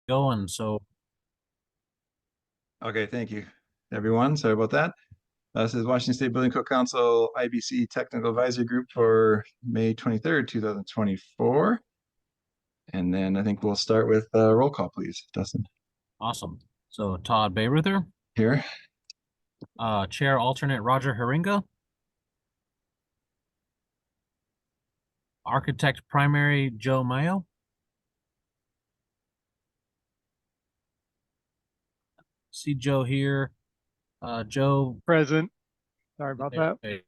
going. So Okay, thank you, everyone. Sorry about that. This is Washington State Building Code Council IBC Technical Advisory Group for May 23rd, 2024. And then I think we'll start with roll call, please, Dustin. awesome. So Todd Bayruther, Here. Chair Alternate Roger Haringa, Architect Primary Joe Mayo, see Joe here. Joe Present. Sorry about that. okay.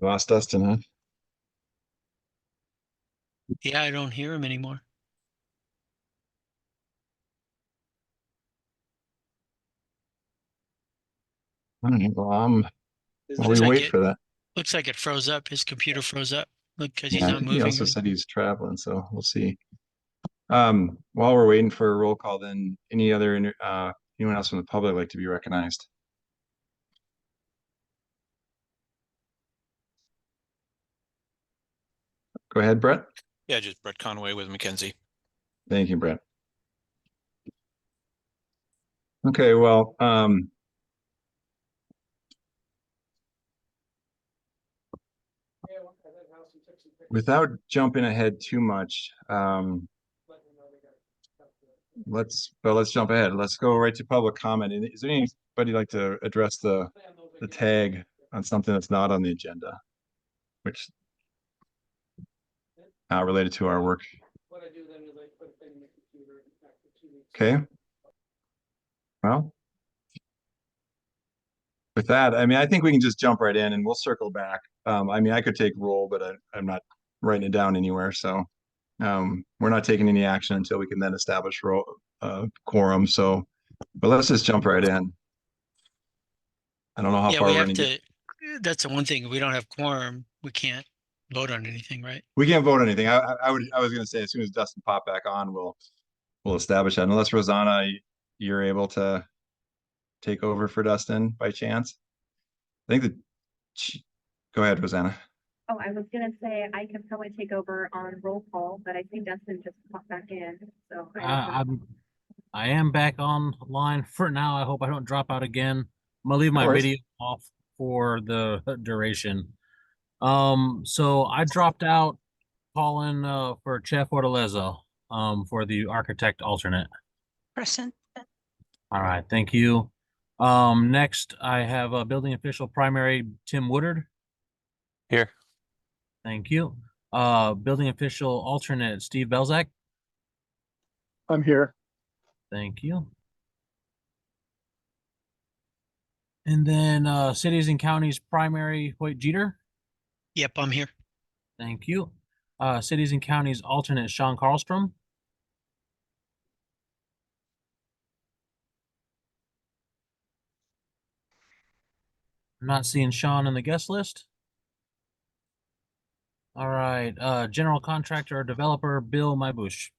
Lost Dustin, huh? Yeah, I don't hear him anymore. All right, well, while we Looks like wait it for that. looks like it froze up. His computer froze up. Look, because he's Yeah, I not think he moving. also said he's traveling, so we'll see. While we're waiting for a roll call, then anyone else from the public like to be recognized? Go ahead, Brett. Yeah, just Brett Conway with Mackenzie. Thank you, Brett. Okay, well, without jumping ahead too much, let's jump ahead. Let's go right to public comment. And is there anybody like to address the tag on something that's not on the agenda, which related to our work? Okay. Well, with that, I mean, I think we can just jump right in and we'll circle back. I mean, I could take roll, but I'm not writing it down anywhere. So we're not taking any action until we can then establish quorum. So, but let's just jump right in. I don't know how Yeah, far we we're have going to to. get. That's the one thing. If we don't have quorum, we can't vote on anything, right? We can't vote on anything. I was going to say as soon as Dustin popped back on, we'll establish that. Unless Rosanna, you're able to take over for Dustin by chance. I think go ahead, Rosanna. Oh, I was gonna say I could probably take over on roll call, but I think Dustin just popped back in, so I am back online for now. I hope I don't drop out again. I'm gonna leave No my worries. video off for the duration. So I dropped out calling for Chef Fortaleza for the architect alternate. Present. All right, thank you. Next I have a building official primary Tim Woodard. Here. Thank you. Building official alternate Steve Belzak. I'm here. Thank you. And then cities and counties primary Hoyt Jeter. Yep, I'm here. Thank you. Cities and counties alternate Sean Carlstrom. I'm not seeing Sean in the guest list. All right. General contractor or developer Bill Mybush.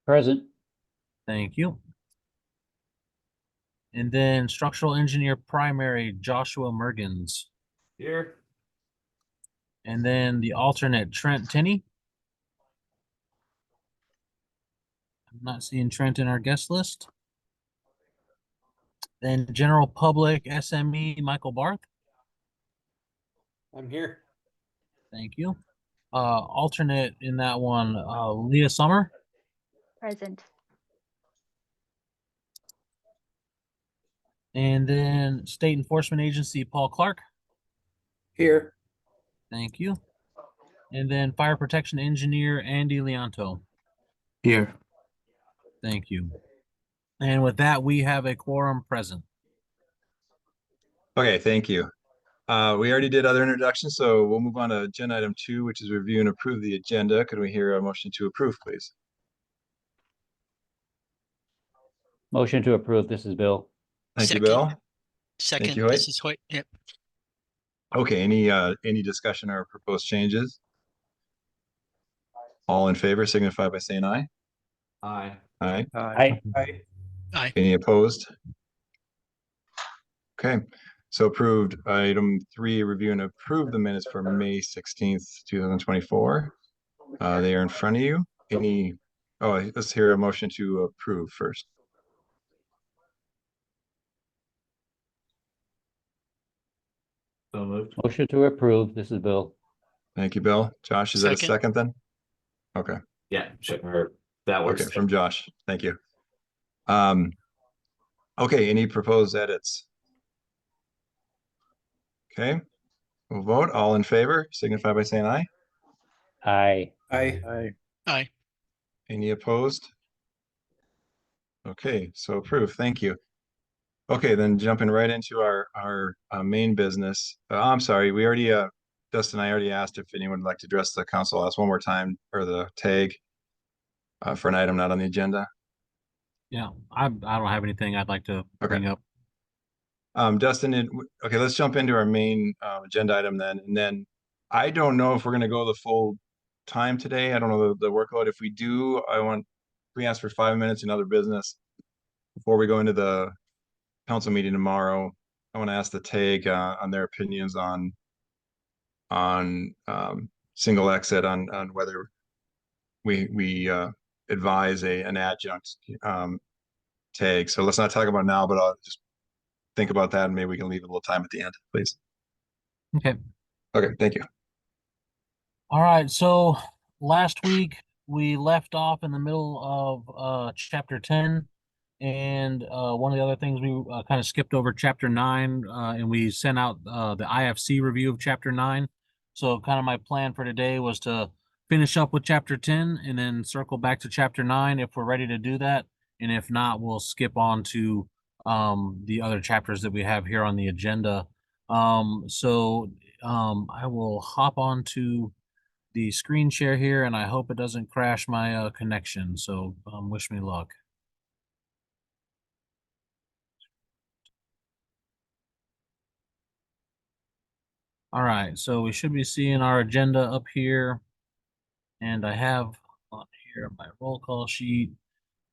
Present. Thank you. And then structural engineer primary Joshua Mergens. Here. And then the alternate Trent Tenney. I'm not seeing Trent in our guest list. Then general public SME Michael Barth. I'm here. Thank you. Alternate in that one, Leah Summer. present. And then state enforcement agency Paul Clark. Here. Thank you. And then fire protection engineer Andy Leonto. Here. Thank you. And with that, we have a quorum present. Okay, thank you. We already did other introductions, so we'll move on to agenda item 2, which is review and approve the agenda. Could we hear a motion to approve, please? Motion to approve. This is Bill. Thank you, Second. Bill. Second. you, Hoyt. This is Hoyt. Yep. Okay, any discussion or proposed changes? All in favor signify by saying aye. Aye. Aye. Aye. Aye. Aye. Any opposed? Okay, so approved. Item 3, review and approve the minutes for May 16th, 2024. They are in front of you. Let's hear a motion to approve first. So moved. Motion to approve. This is Bill. Thank you, Bill. Josh, is that a Second. second then? Okay, Yeah, sure. That works. okay, from Josh. Thank you. Okay, any proposed edits? Okay, we'll vote. All in favor signify by saying aye. Aye. Aye. Aye. Aye. Any opposed? Okay, so approved. Thank you. Okay, then jumping right into our main business. I'm sorry, we already Dustin, I already asked if anyone would like to address the council. I'll ask one more time, or the tag for an item not on the agenda. Yeah, I don't have anything I'd like to Okay. bring up. Dustin, okay, let's jump into our main agenda item then. And then I don't know if we're going to go the full time today. I don't know the workload. If we do, we ask for 5 minutes in other business before we go into the council meeting tomorrow. I want to ask the tag on their opinions on single exit, on whether we advise an adjunct tag. So let's not talk about it now, but I'll just think about that, and maybe we can leave a little time at the end, please. Okay. Okay, thank you. All right. So last week we left off in the middle of chapter 10. And one of the other things we kind of skipped over chapter 9, and we sent out the IFC review of chapter 9. So kind of my plan for today was to finish up with chapter 10 and then circle back to chapter 9 if we're ready to do that. And if not, we'll skip on to the other chapters that we have here on the agenda. I will hop on to the screen share here, and I hope it doesn't crash my connection. So wish me luck. All right, so we should be seeing our agenda up here. And I have on here my roll call sheet.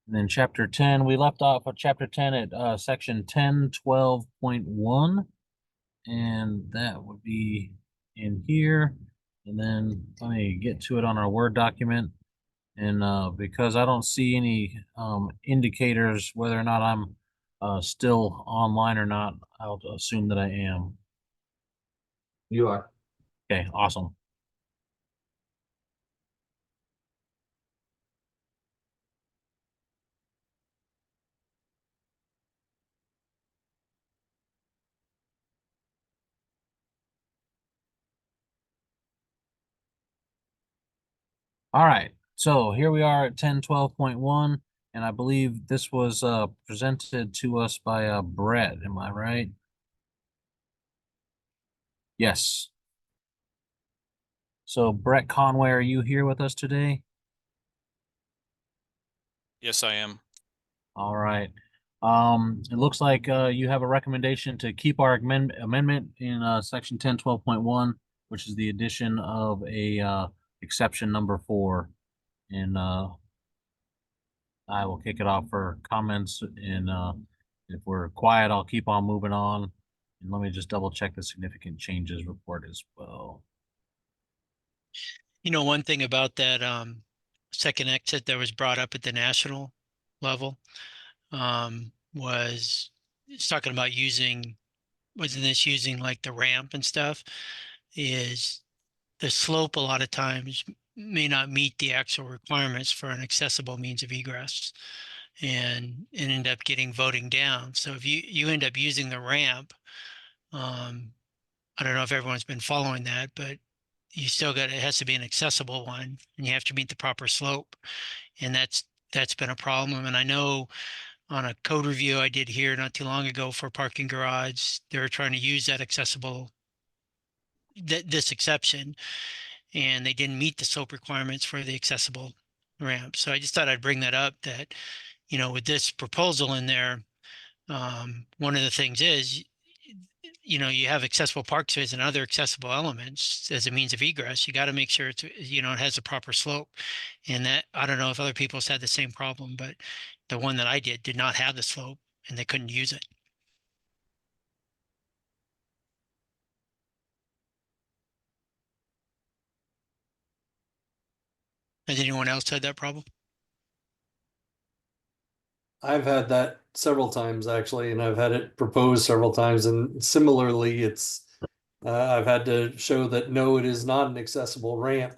And then chapter 10, we left off of chapter 10 at section 1012.1. And that would be in here. And then let me get to it on our Word document. And because I don't see any indicators whether or not I'm still online or not, I'll assume that I am. You are. Okay, awesome. All right, so here we are at 1012.1, and I believe this was presented to us by Brett. Am I right? Yes. So Brett Conway, are you here with us today? Yes, I am. All right. It looks like you have a recommendation to keep our amendment in section 1012.1, which is the addition of a exception number 4. And I will kick it off for comments, and if we're quiet, I'll keep on moving on. And let me just double check the significant changes report as well. You know, one thing about that second exit that was brought up at the national level was it's talking about using like the ramp and stuff, is the slope a lot of times may not meet the actual requirements for an accessible means of egress and end up getting voting down. So if you end up using the ramp, I don't know if everyone's been following that, but you still got, it has to be an accessible one, and you have to meet the proper slope. And that's been a problem. And I know on a code review I did here not too long ago for parking garage, they were trying to use that this exception, and they didn't meet the slope requirements for the accessible ramp. So I just thought I'd bring that up, that, you know, with this proposal in there, one of the things is you know, you have accessible park space and other accessible elements as a means of egress. You got to make sure it's, you know, it has a proper slope. And that, I don't know if other people's had the same problem, but the one that I did not have the slope and they couldn't use it. Has anyone else had that problem? I've had that several times actually, and I've had it proposed several times. And similarly, I've had to show that no, it is not an accessible ramp.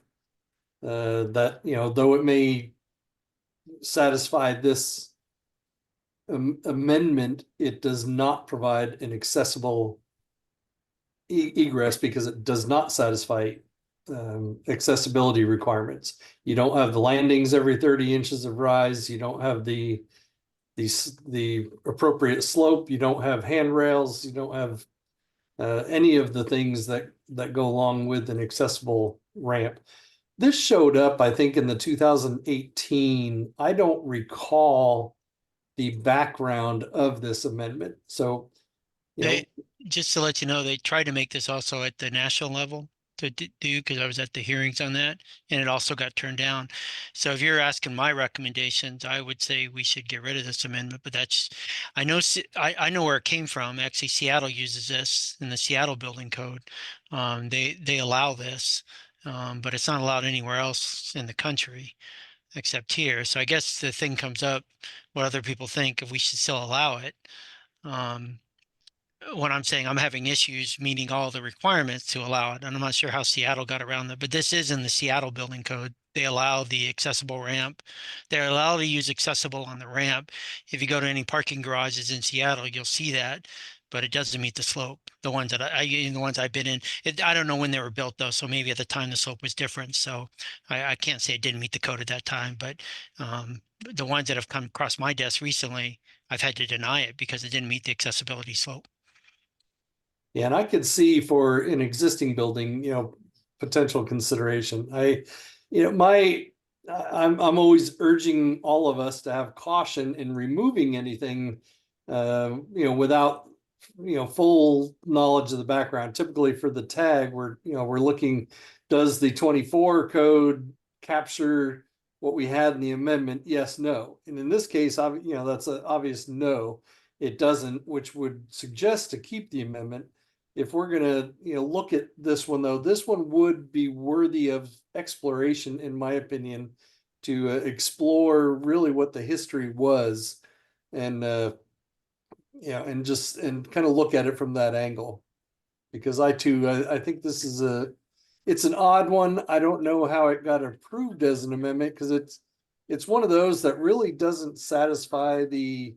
That, you know, though it may satisfy this amendment, it does not provide an accessible egress because it does not satisfy accessibility requirements. You don't have the landings every 30 inches of rise. You don't have the appropriate slope. You don't have handrails. You don't have any of the things that go along with an accessible ramp. This showed up, I think, in the 2018. I don't recall the background of this amendment. So, Just to let you know, they tried to make this also at the national level to do, because I was at the hearings on that, and it also got turned down. So if you're asking my recommendations, I would say we should get rid of this amendment, but that's, I know where it came from. Actually, Seattle uses this in the Seattle building code. They allow this, but it's not allowed anywhere else in the country except here. So I guess the thing comes up, what other people think, if we should still allow it. What I'm saying, I'm having issues meeting all the requirements to allow it. And I'm not sure how Seattle got around that, but this is in the Seattle building code. They allow the accessible ramp. They're allowed to use accessible on the ramp. If you go to any parking garages in Seattle, you'll see that, but it doesn't meet the slope. The ones that the ones I've been in, I don't know when they were built though. So maybe at the time the slope was different. So I can't say it didn't meet the code at that time, but the ones that have come across my desk recently, I've had to deny it because it didn't meet the accessibility slope. Yeah, and I could see for an existing building, you know, potential consideration. I'm always urging all of us to have caution in removing anything, without, full knowledge of the background. Typically for the tag, we're looking, does the 24 code capture what we had in the amendment? Yes, no. And in this case, that's an obvious no. It doesn't, which would suggest to keep the amendment. If we're going to, look at this one, though, this one would be worthy of exploration, in my opinion, to explore really what the history was, and and kind of look at it from that angle. Because I think this is it's an odd one. I don't know how it got approved as an amendment, because it's one of those that really doesn't satisfy the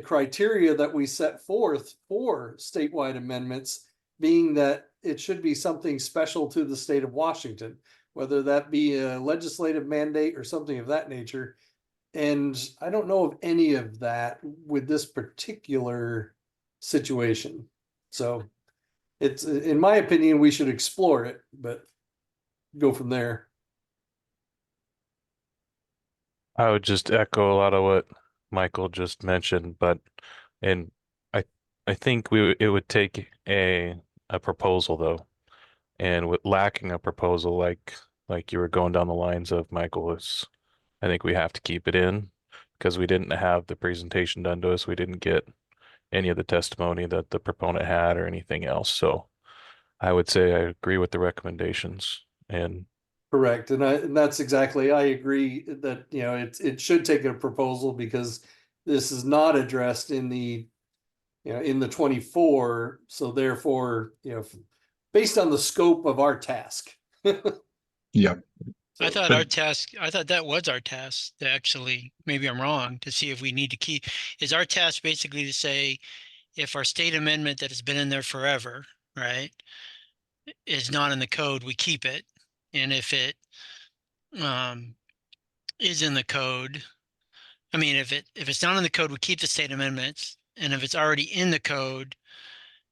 criteria that we set forth for statewide amendments, being that it should be something special to the state of Washington, whether that be a legislative mandate or something of that nature. And I don't know of any of that with this particular situation. So it's, in my opinion, we should explore it, but go from there. I would just echo a lot of what Michael just mentioned, and I think it would take a proposal though, and with lacking a proposal like you were going down the lines of, Michael, I think we have to keep it in because we didn't have the presentation done to us. We didn't get any of the testimony that the proponent had or anything else. So I would say I agree with the recommendations. And correct. And that's exactly, I agree that, it should take a proposal, because this is not addressed in the 24. So therefore, based on the scope of our task. Yep. I thought But- that was our task to actually, maybe I'm wrong, to see if we need to keep, is our task basically to say, if our state amendment that has been in there forever, right, is not in the code, we keep it. And if it is in the code, I mean, if it's not in the code, we keep the state amendments. And if it's already in the code,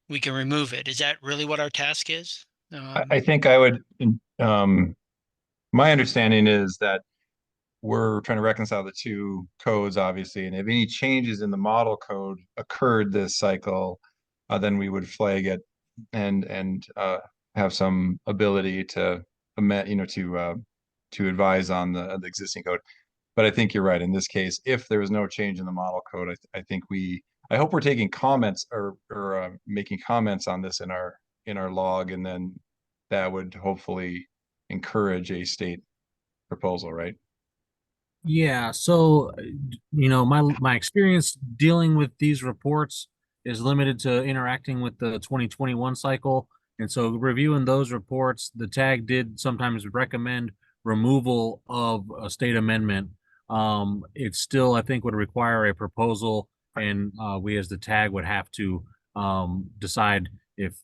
we can remove it. Is that really what our task is? I think I would, my understanding is that we're trying to reconcile the two codes, obviously, and if any changes in the model code occurred this cycle, then we would flag it and have some ability to amend, to advise on the existing code. But I think you're right. In this case, if there was no change in the model code, I think I hope we're taking comments or making comments on this in our log, and then that would hopefully encourage a state proposal, right? Yeah, so my experience dealing with these reports is limited to interacting with the 2021 cycle. And so reviewing those reports, the tag did sometimes recommend removal of a state amendment. It still, I think, would require a proposal, and we as the tag would have to decide if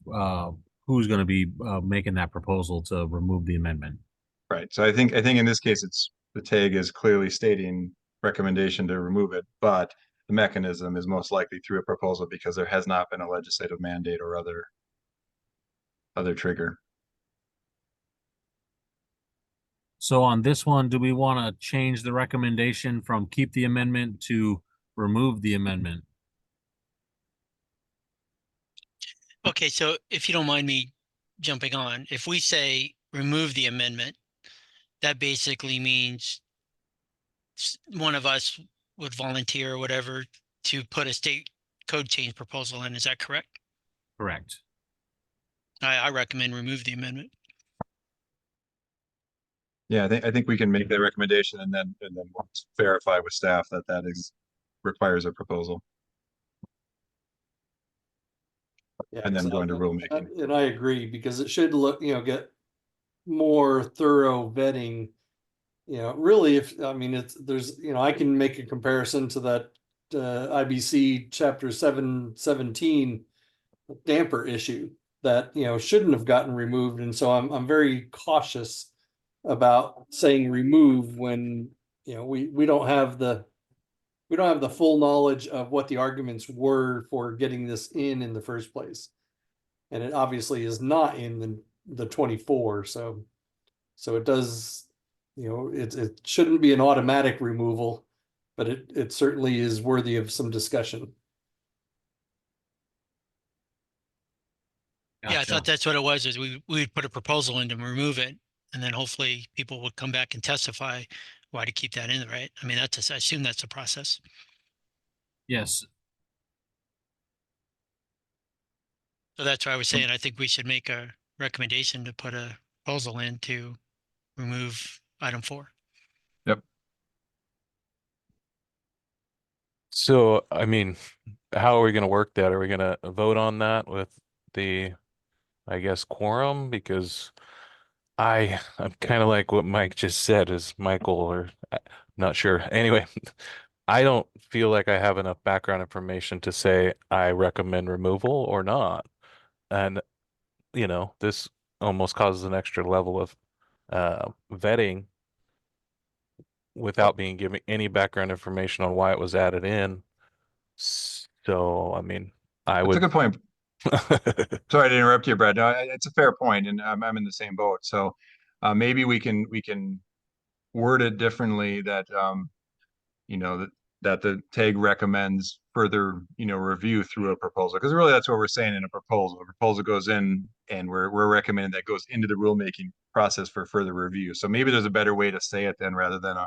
who's going to be making that proposal to remove the amendment. Right. So I think in this case, the tag is clearly stating recommendation to remove it, but the mechanism is most likely through a proposal because there has not been a legislative mandate or other trigger. So on this one, do we want to change the recommendation from keep the amendment to remove the amendment? Okay, so if you don't mind me jumping on, if we say remove the amendment, that basically means one of us would volunteer or whatever to put a state code change proposal in. Is that correct? Correct. I recommend remove the amendment. Yeah, I think we can make that recommendation and then we'll verify with staff that requires a proposal. Yeah, And then go into exactly. rulemaking. And I agree, because it should look, get more thorough vetting. Really, there's, I can make a comparison to that IBC chapter 717 damper issue that, shouldn't have gotten removed. And so I'm very cautious about saying remove when, we don't have the full knowledge of what the arguments were for getting this in the first place. And it obviously is not in the 24. So it does, it shouldn't be an automatic removal, but it certainly is worthy of some discussion. Yeah, I thought that's what it was, is we would put a proposal in to remove it, and then hopefully people would come back and testify why to keep that in, right? I mean, I assume that's the process. Yes. So that's why I was saying I think we should make a recommendation to put a proposal in to remove item 4. Yep. So, I mean, how are we going to work that? Are we going to vote on that with the, I guess, quorum? Because I'm kind of like what Mike just said, is Michael, or not sure. Anyway, I don't feel like I have enough background information to say I recommend removal or not. And, this almost causes an extra level of vetting without being given any background information on why it was added in. So, I mean, That's a good point. Sorry to interrupt you, Brad. No, it's a fair point, and I'm in the same boat. So maybe we can word it differently that that the tag recommends further review through a proposal, because really that's what we're saying in a proposal. A proposal goes in, and we're recommending that goes into the rulemaking process for further review. So maybe there's a better way to say it then, rather than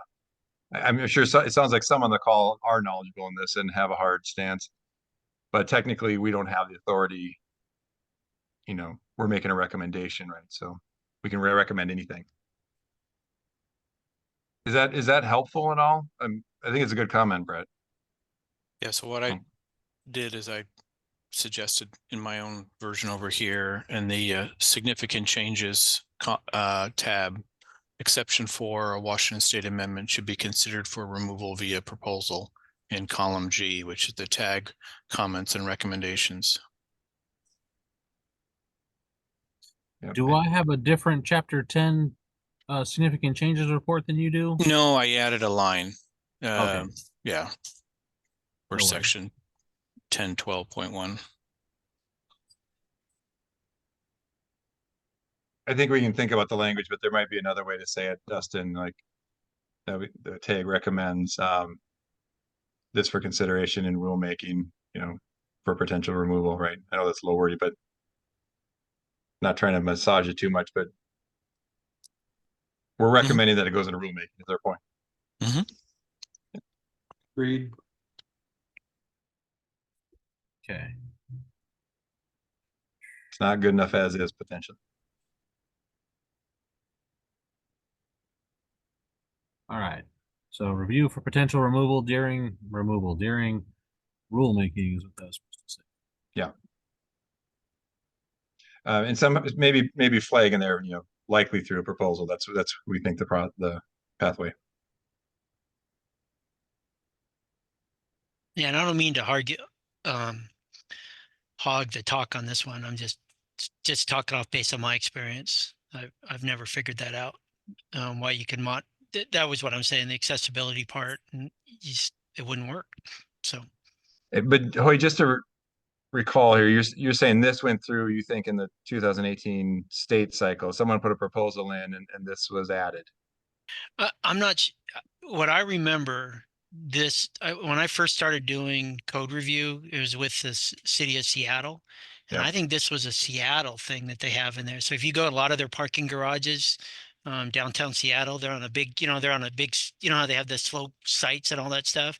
I'm sure it sounds like some on the call are knowledgeable in this and have a hard stance, but technically we don't have the authority. We're making a recommendation, right? So we can recommend anything. Is that helpful at all? I think it's a good comment, Brett. Yeah, so what I did is I suggested in my own version over here in the significant changes tab, exception for a Washington State amendment should be considered for removal via proposal in column G, which is the tag comments and recommendations. Yep. Do I have a different chapter 10 significant changes report than you do? No, I added a line. Okay. Yeah. For No worries. section 1012.1. I think we can think about the language, but there might be another way to say it, Dustin, like that the tag recommends this for consideration in rulemaking, for potential removal, right? I know that's a little wordy, but not trying to massage it too much, but we're recommending that it goes into rulemaking is our point. Agreed. Okay. It's not good enough as is potentially. All right. So review for potential removal during rulemaking is what that's supposed to say. Yeah. And some maybe flag in there, likely through a proposal. That's we think the pathway. Yeah, and I don't mean to hog the talk on this one. I'm just talking off based on my experience. I've never figured that out. Why you can that was what I'm saying, the accessibility part, and it wouldn't work. So, But Hoy, just to recall here, you're saying this went through, you think, in the 2018 state cycle. Someone put a proposal in, and this was added. I'm not. What I remember when I first started doing code review, it was with the city of Seattle, and Yeah. I think this was a Seattle thing that they have in there. So if you go to a lot of their parking garages, downtown Seattle, they're on a big, they're on a big, how they have the slope sites and all that stuff.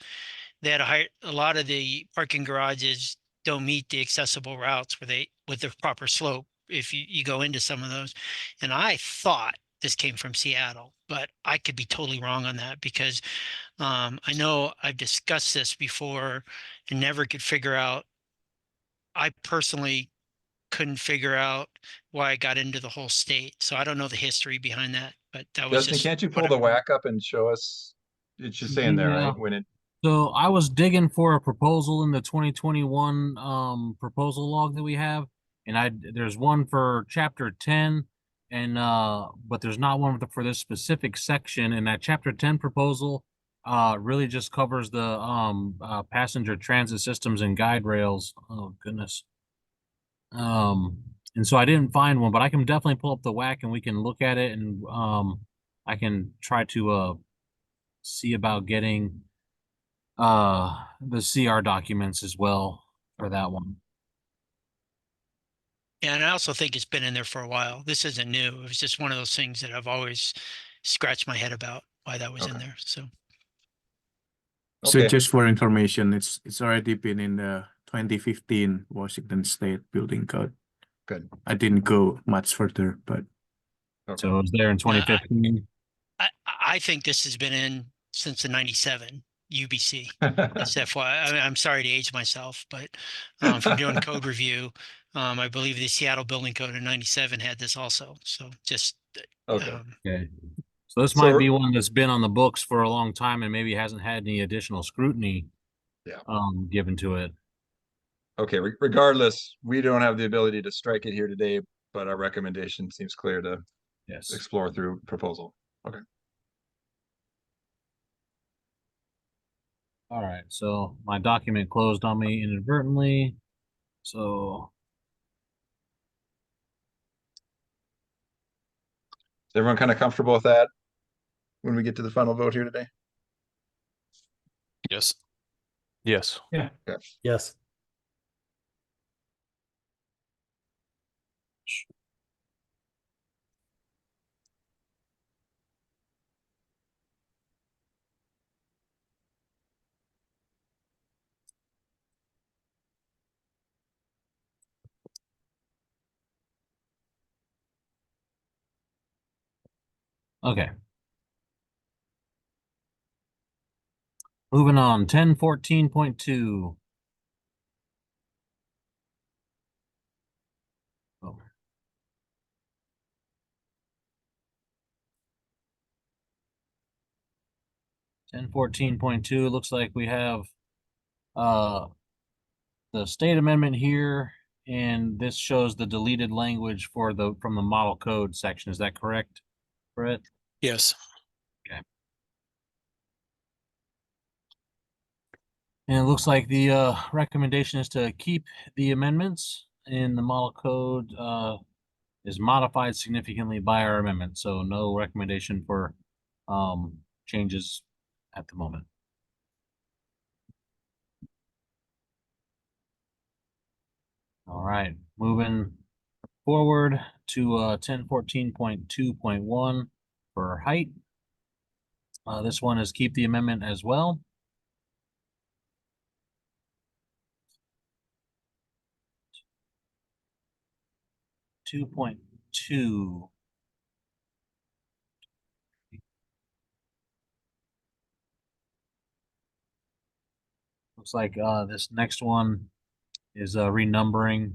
They had a lot of the parking garages don't meet the accessible routes with the proper slope if you go into some of those. And I thought this came from Seattle, but I could be totally wrong on that because I know I've discussed this before and never could figure out. I personally couldn't figure out why I got into the whole state. So I don't know the history behind that, but that was Justin, just can't you pull what the whack up and show us? It's just saying there, Yeah. right? When it So I was digging for a proposal in the 2021 proposal log that we have, and there's one for chapter 10, and but there's not one for this specific section. And that chapter 10 proposal really just covers the passenger transit systems and guide rails. Oh goodness. And so I didn't find one, but I can definitely pull up the WAC and we can look at it, and I can try to see about getting the CR documents as well for that one. Yeah, and I also think it's been in there for a while. This isn't new. It was just one of those things that I've always scratched my head about why that was in there. So So Okay. just for information, it's already been in the 2015 Washington State Building Code. Good. I didn't go much further, but Okay. So it was there in 2015. I think this has been in since the 97 UBC. That's FYI. I mean, I'm sorry to age myself, but from doing code review, I believe the Seattle Building Code in 97 had this also. So just Okay. Okay. So this So- might be one that's been on the books for a long time and maybe hasn't had any additional scrutiny Yeah. given to it. Okay. Regardless, we don't have the ability to strike it here today, but our recommendation seems clear to Yes. explore through proposal. Okay. All right. So my document closed on me inadvertently. So Is everyone kind of comfortable with that when we get to the final vote here today? Yes. Yes. Yes. okay. Moving on, 1014.2. Oh. Ten 14.2 looks like we have the state amendment here, and this shows the deleted language from the model code section. Is that correct, Brett? Yes. And it looks like the recommendation is to keep the amendments, and the model code is modified significantly by our amendment. So no recommendation for changes at the moment. All right, moving forward to 1014.2.1 for height. This one is keep the amendment as well. Two point two. Looks like this next one is a renumbering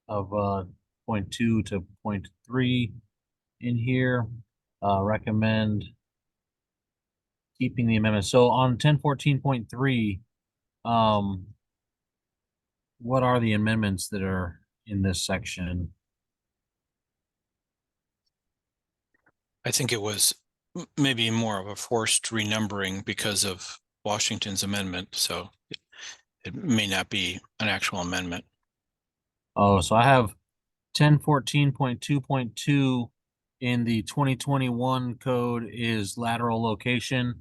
of 0.2 to 0.3 in here. Recommend keeping the amendment. So on 1014.3, what are the amendments that are in this section? I think it was maybe more of a forced renumbering because of Washington's amendment, so it may not be an actual amendment. Oh, so I have 1014.2.2 in the 2021 code is lateral location,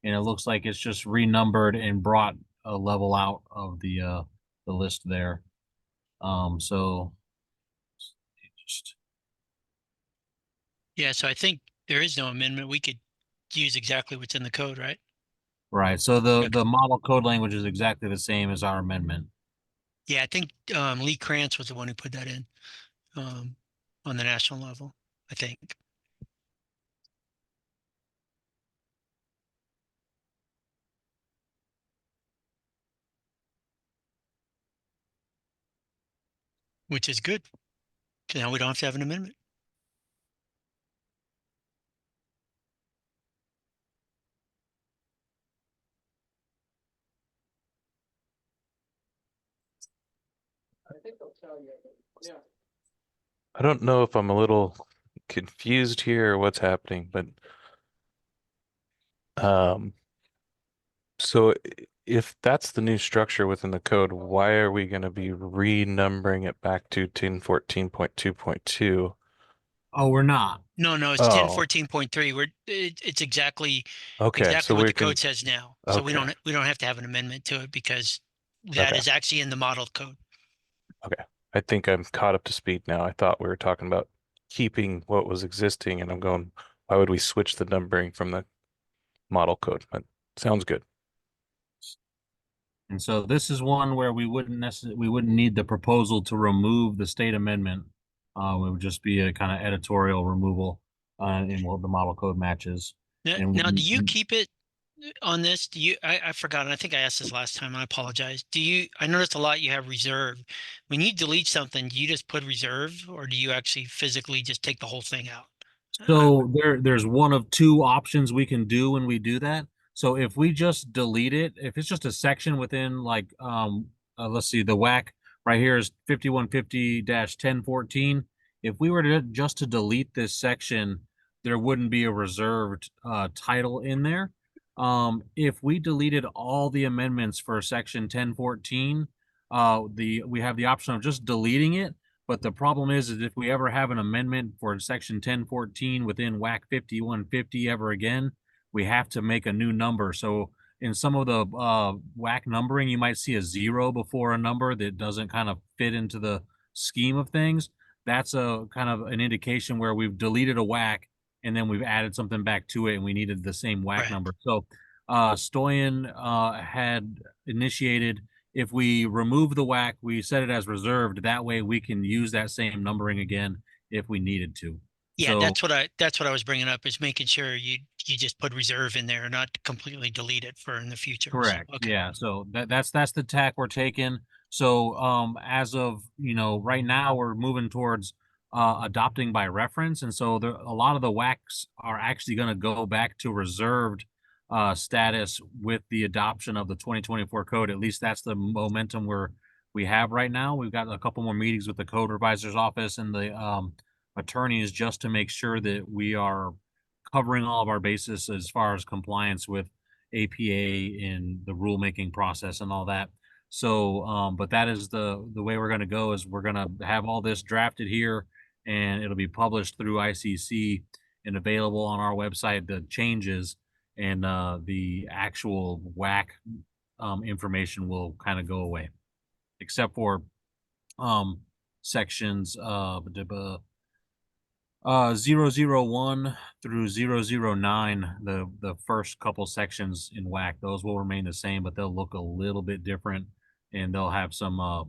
and it looks like it's just renumbered and brought a level out of the list there. So just Yeah, so I think there is no amendment. We could use exactly what's in the code, right? right. So the Okay. model code language is exactly the same as our amendment. Yeah, I think Lee Krantz was the one who put that in on the national level, I think. Which is good. So now we don't have to have an amendment. I think I'll tell you. Yeah. I don't know if I'm a little confused here or what's happening, but so if that's the new structure within the code, why are we going to be renumbering it back to 1014.2.2? Oh, we're not. No, it's Oh. 1014.3. It's exactly Okay, so what we the can, code says now. So we okay. don't have to have an amendment to it because that Okay. is actually in the model code. Okay. I think I'm caught up to speed now. I thought we were talking about keeping what was existing, and I'm going, why would we switch the numbering from the model code? But sounds good. And so this is one where we wouldn't need the proposal to remove the state amendment. It would just be a kind of editorial removal in what the model code matches. And Now, do you keep it on this? I forgot, and I think I asked this last time. I apologize. I noticed a lot you have reserve. When you delete something, do you just put reserve or do you actually physically just take the whole thing out? So there's one of two options we can do when we do that. So if we just delete it, if it's just a section within like let's see, the WAC right here is 5150-1014. If we were to just to delete this section, there wouldn't be a reserved title in there. If we deleted all the amendments for section 1014, we have the option of just deleting it. But the problem is if we ever have an amendment for section 1014 within WAC 5150 ever again, we have to make a new number. So in some of the WAC numbering, you might see a 0 before a number that doesn't kind of fit into the scheme of things. That's a kind of an indication where we've deleted a WAC and then we've added something back to it and we needed the same WAC Right. number. So Stoyan had initiated, if we remove the WAC, we set it as reserved. That way we can use that same numbering again if we needed to. Yeah, So, that's what I was bringing up, is making sure you just put reserve in there and not completely delete it for in the future. So, correct. okay. Yeah. So that's the tack we're taking. So as of right now we're moving towards adopting by reference, and so a lot of the WACs are actually going to go back to reserved status with the adoption of the 2024 code. At least that's the momentum we have right now. We've got a couple more meetings with the code revisor's office and the attorneys just to make sure that we are covering all of our bases as far as compliance with APA and the rulemaking process and all that. So, but that is the way we're going to go. Is we're going to have all this drafted here, and it'll be published through ICC and available on our website. The changes and the actual WAC information will kind of go away, except for sections 001 through 009, the first couple sections in WAC, those will remain the same, but they'll look a little bit different, and they'll have some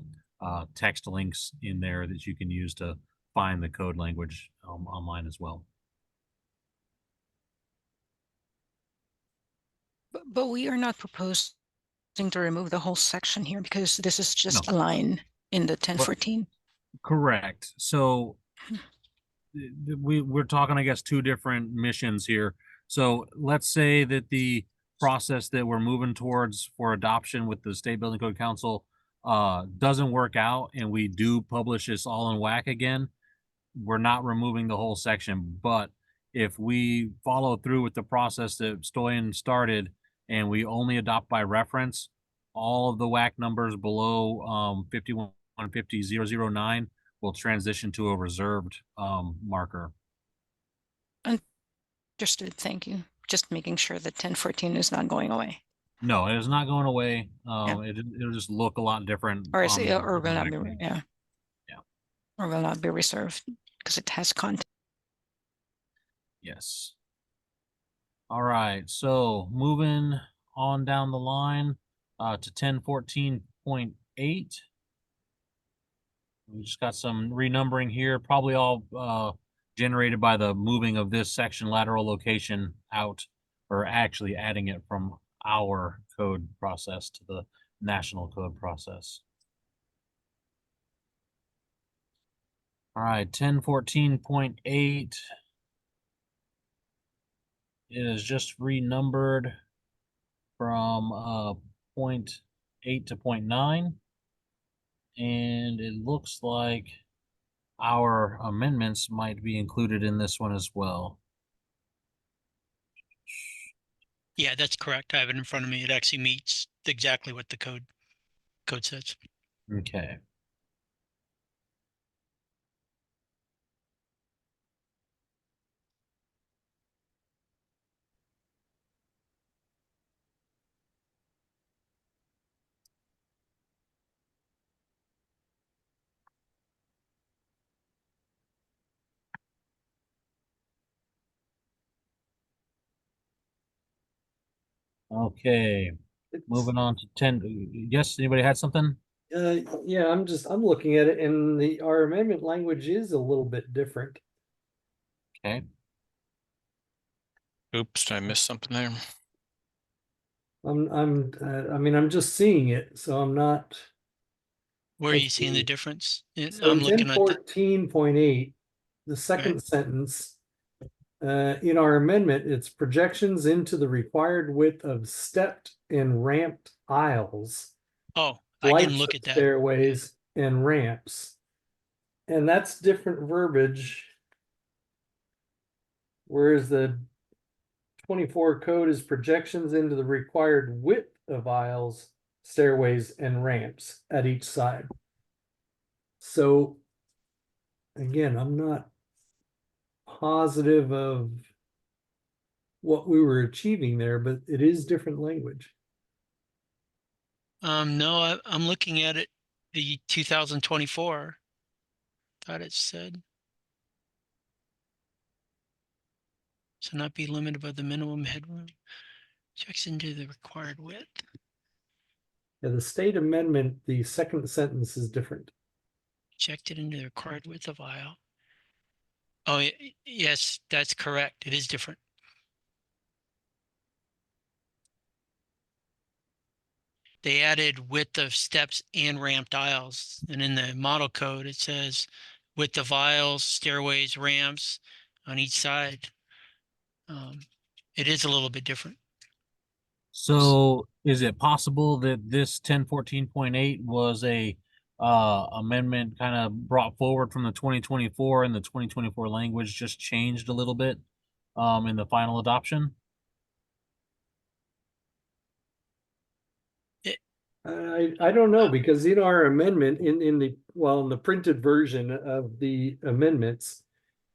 text links in there that you can use to find the code language online as well. But we are not proposing to remove the whole section here because this is just No. a line in the 1014. Correct. So we're talking, I guess, two different missions here. So let's say that the process that we're moving towards for adoption with the State Building Code Council doesn't work out, and we do publish this all in WAC again. We're not removing the whole section, but if we follow through with the process that Stoyan started and we only adopt by reference, all of the WAC numbers below 5150.009 will transition to a reserved marker. Understood. Thank you. Just making sure that 1014 is not going away. No, it is not going away. Yeah. It'll just look a lot different. Or is on it, the or will not be, WAC. yeah. Yeah. Or will not be reserved because it has content. Yes. All right. So moving on down the line to 1014.8. We just got some renumbering here, probably all generated by the moving of this section lateral location out, or actually adding it from our code process to the national code process. All right, 1014.8 is just renumbered from 0.8 to 0.9. And it looks like our amendments might be included in this one as well. Yeah, that's correct. I have it in front of me. It actually meets exactly what the code says. Okay. Okay, moving on to 10. Yes, anybody had something? Yeah, I'm looking at it, and our amendment language is a little bit different. Okay. Oops, did I miss something there? I mean, I'm just seeing it, so I'm not. Where are you Let's seeing the see. difference? So I'm in looking at the, 1014.8, the second sentence, in our amendment, it's projections into the required width of stepped and ramped aisles, oh, I flights didn't look of at that. stairways, and ramps. And that's different verbiage. Whereas the 24 code is projections into the required width of aisles, stairways, and ramps at each side. So again, I'm not positive of what we were achieving there, but it is different language. No, I'm looking at it, the 2024. Thought it said. So not be limited by the minimum headroom. Checks into the required width. Yeah, the state amendment, the second sentence is different. Checked it into the required width of aisle. Oh, yes, that's correct. It is different. They added width of steps and ramped aisles. And in the model code, it says width of aisles, stairways, ramps on each side. It is a little bit different. So is it possible that this 1014.8 was a amendment kind of brought forward from the 2024, and the 2024 language just changed a little bit in the final adoption? I don't know, because in our amendment, in the printed version of the amendments,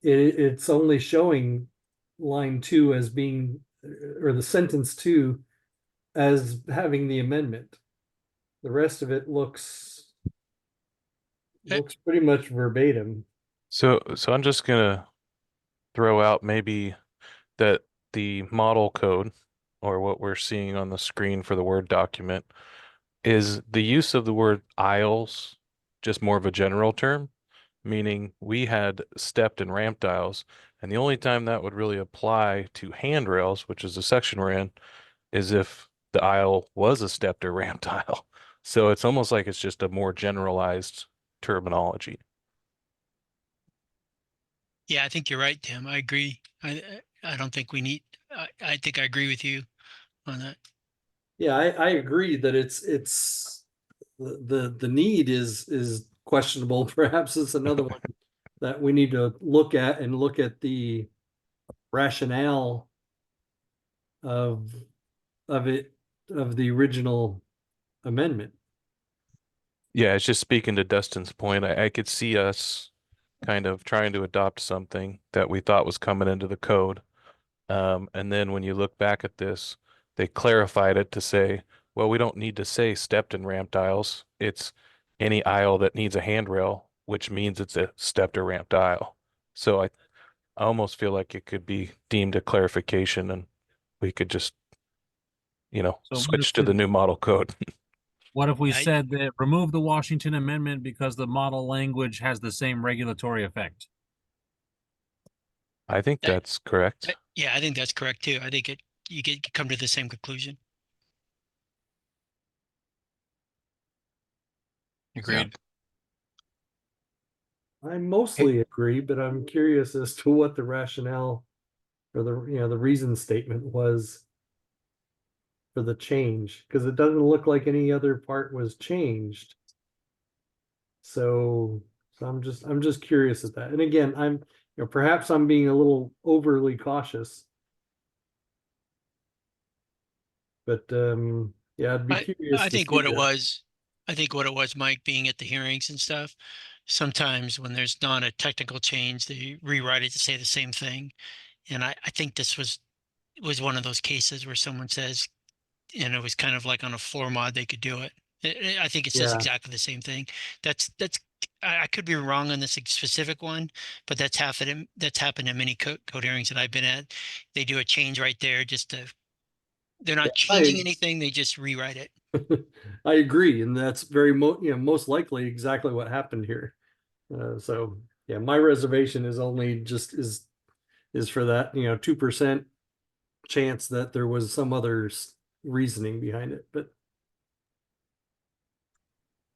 it's only showing line 2 as being, or the sentence 2 as having the amendment. The rest of it looks Looks pretty much verbatim. So I'm just gonna throw out maybe that the model code, or what we're seeing on the screen for the Word document, is the use of the word aisles just more of a general term, meaning we had stepped and ramped aisles, and the only time that would really apply to handrails, which is the section we're in, is if the aisle was a stepped or ramped aisle. So it's almost like it's just a more generalized terminology. Yeah, I think you're right, Tim. I agree. I don't think we need, I think I agree with you on that. Yeah, I agree that it's the need is questionable. Perhaps it's another one that we need to look at and look at the rationale of it of the original amendment. Yeah, it's just speaking to Dustin's point. I could see us kind of trying to adopt something that we thought was coming into the code. And then when you look back at this, they clarified it to say, well, we don't need to say stepped and ramped aisles. It's any aisle that needs a handrail, which means it's a stepped or ramped aisle. So I almost feel like it could be deemed a clarification, and we could just, So switch to the new model code. what if we I- said that remove the Washington Amendment because the model language has the same regulatory effect? I think That- that's correct. Yeah, I think that's correct too. I think you come to the same conclusion. Agreed. I mostly agree, but I'm curious as to what the rationale or the reason statement was for the change, because it doesn't look like any other part was changed. So I'm just curious at that. And again, perhaps I'm being a little overly cautious. But yeah, I'd be curious I to think see what it that. was, I think what it was, Mike, being at the hearings and stuff, sometimes when there's not a technical change, they rewrite it to say the same thing. And I think this was one of those cases where someone says, and it was kind of like on a floor mod, they could do it. I think it says Yeah. exactly the same thing. I could be wrong on this specific one, but that's happened in many code hearings that I've been at. They do a change right there they're not changing anything, they just rewrite it. I agree, and that's very most likely exactly what happened here. So yeah, my reservation is only just is for that 2% chance that there was some other reasoning behind it. But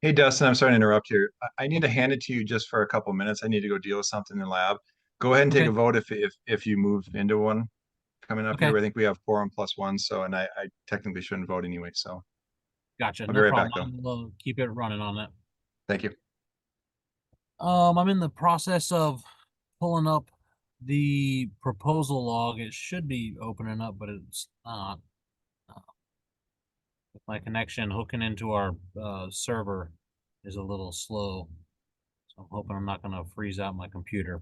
Hey, Dustin, I'm sorry to interrupt here. I need to hand it to you just for a couple minutes. I need to go deal with something in lab. Go ahead and take Okay. a vote if you move into one coming up Okay. here. I think we have quorum plus one, so and I technically shouldn't vote anyway. So Gotcha. I'll be No right back, problem. We'll keep it running on that. thank you. I'm in the process of pulling up the proposal log. It should be opening up, but it's not. My connection hooking into our server is a little slow, so I'm hoping I'm not going to freeze out my computer.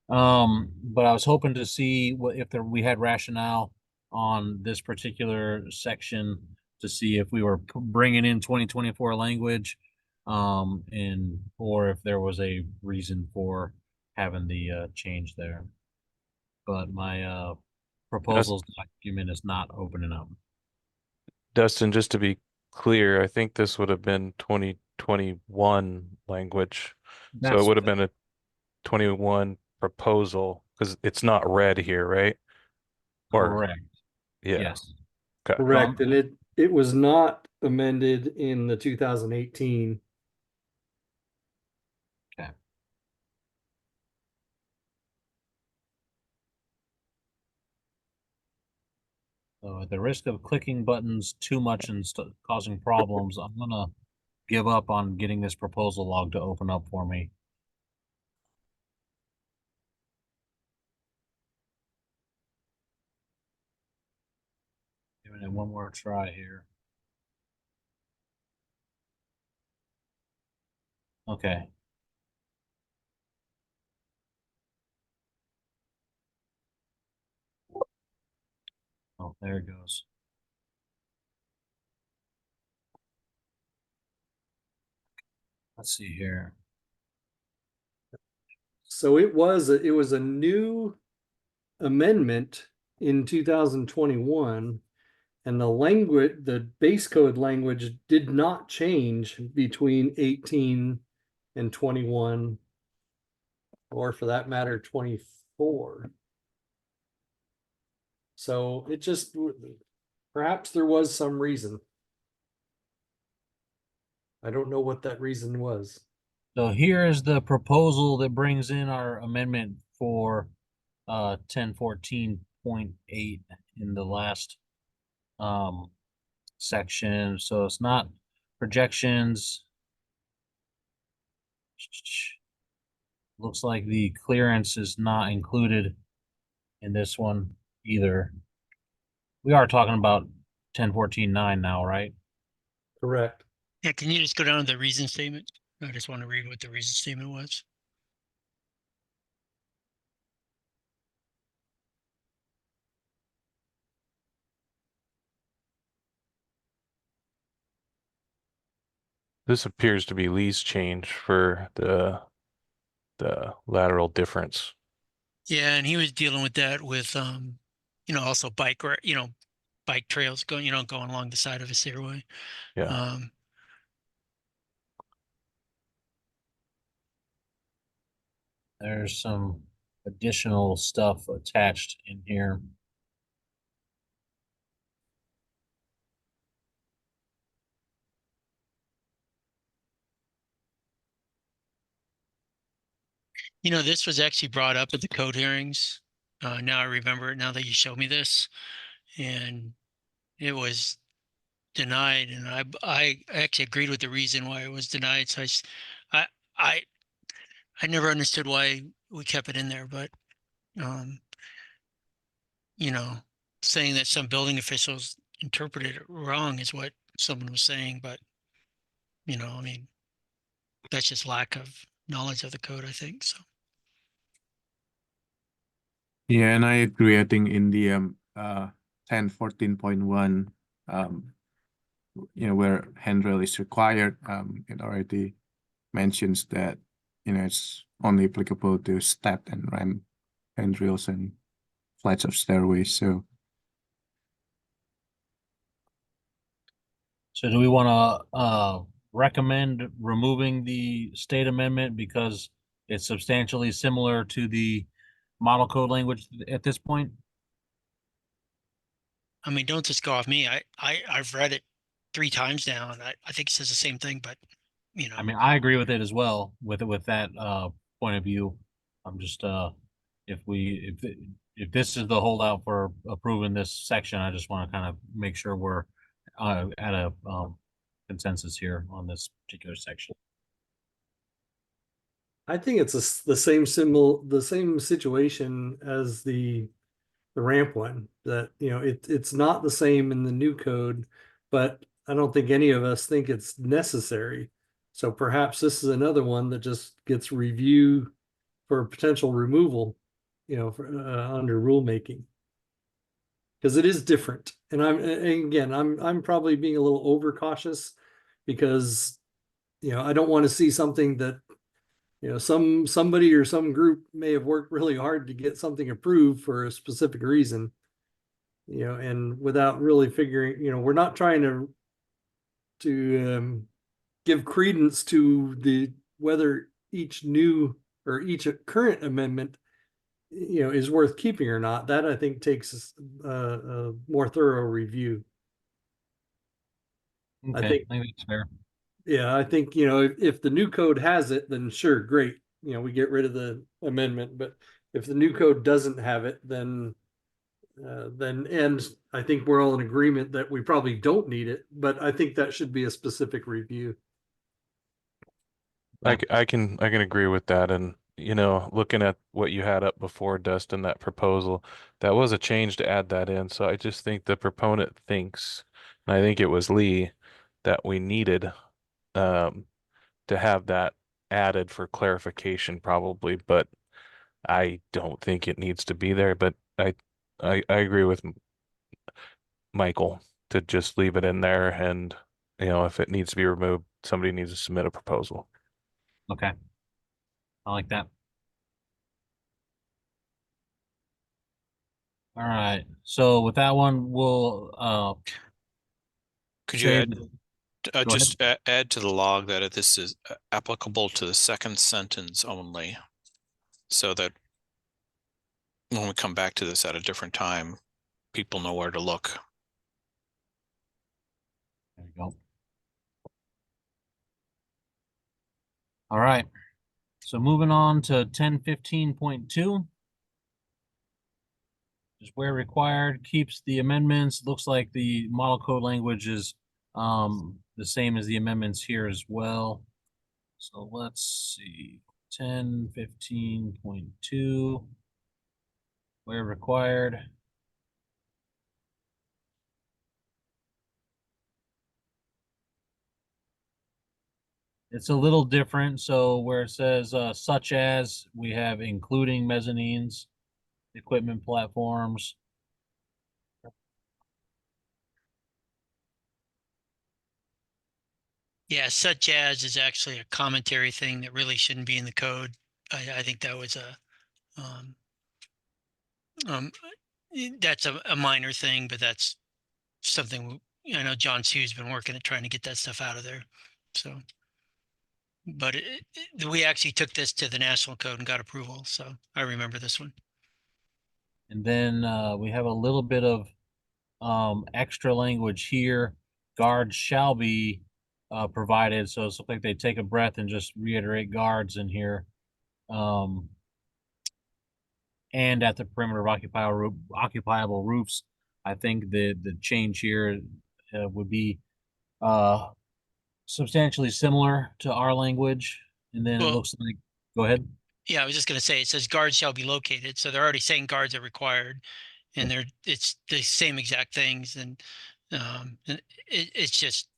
But I was hoping to see if we had rationale on this particular section to see if we were bringing in 2024 language, or if there was a reason for having the change there. But my proposals document is not opening up. Dustin, just to be clear, I think this would have been 2021 language. So it would have been a 21 proposal because it's not red here, right? Or Correct. yeah. Yes. Okay. correct, and it was not amended in the 2018. Okay. So at the risk of clicking buttons too much and causing problems, I'm gonna give up on getting this proposal log to open up for me. Giving it one more try here. Okay. Oh, there it goes. Let's see here. So it was a new amendment in 2021, and the base code language did not change between 18 and 21, or for that matter, 24. So it just, perhaps there was some reason. I don't know what that reason was. So here is the proposal that brings in our amendment for 1014.8 in the last section. So it's not projections. Looks like the clearance is not included in this one either. We are talking about 1014.9 now, right? Correct. Yeah, can you just go down to the reason statement? I just want to read what the reason statement was. This appears to be Lee's change for the lateral difference. Yeah, and he was dealing with that with also bike trails going along the side of a stairway. Yeah. There's some additional stuff attached in here. This was actually brought up at the code hearings. Now I remember it, now that you showed me this, and it was denied, and I actually agreed with the reason why it was denied. So I never understood why we kept it in there, but saying that some building officials interpreted it wrong is what someone was saying, but I mean, that's just lack of knowledge of the code, I think. So Yeah, and I agree. I think in the 1014.1, where handrail is required, it already mentions that it's only applicable to step and ramp handrails and flights of stairways. So do we want to recommend removing the state amendment because it's substantially similar to the model code language at this point? I mean, don't just go off me. I've read it 3 times now, and I think it says the same thing, but I mean, I agree with it as well with that point of view. I'm just if this is the holdout for approving this section, I just want to kind of make sure we're at a consensus here on this particular section. I think it's the same situation as the ramp one, that it's not the same in the new code, but I don't think any of us think it's necessary. So perhaps this is another one that just gets review for potential removal, under rulemaking, because it is different. And I'm probably being a little overcautious because I don't want to see something that somebody or some group may have worked really hard to get something approved for a specific reason, and without really figuring, we're not trying to give credence to whether each new or each current amendment, is worth keeping or not. That I think takes a more thorough review. Okay, I think that's fair. Yeah, I think, if the new code has it, then sure, great. We get rid of the amendment, but if the new code doesn't have it, then and I think we're all in agreement that we probably don't need it, but I think that should be a specific review. I can agree with that. And looking at what you had up before, Dustin, that proposal, that was a change to add that in. So I just think the proponent thinks, and I think it was Lee, that we needed to have that added for clarification probably, but I don't think it needs to be there. But I agree with Michael to just leave it in there, and if it needs to be removed, somebody needs to submit a proposal. Okay, I like that. All right. So with that one, we'll Could you say add, go just add to the log that this is applicable to the second sentence only, so that when we come back to this at a different time, people know where to look. There you go. All right. So moving on to 1015.2. Just where required, keeps the amendments. Looks like the model code language is the same as the amendments here as well. So let's see. 1015.2. Where required. It's a little different. So where it says such as, we have including mezzanines, equipment platforms. Yeah, such as is actually a commentary thing that really shouldn't be in the code. I think that was um, that's a minor thing, but that's something I know John Sue's been working at trying to get that stuff out of there. So, but we actually took this to the national code and got approval. So I remember this one. And then we have a little bit of extra language here. Guards shall be provided. So it's like they take a breath and just reiterate guards in here. And at the perimeter of occupiable roofs. I think the change here would be substantially similar to our language. And then it looks like, go ahead. Yeah, I was just going to say, it says guards shall be located. So they're already saying guards are required, and it's the same exact things. And it's just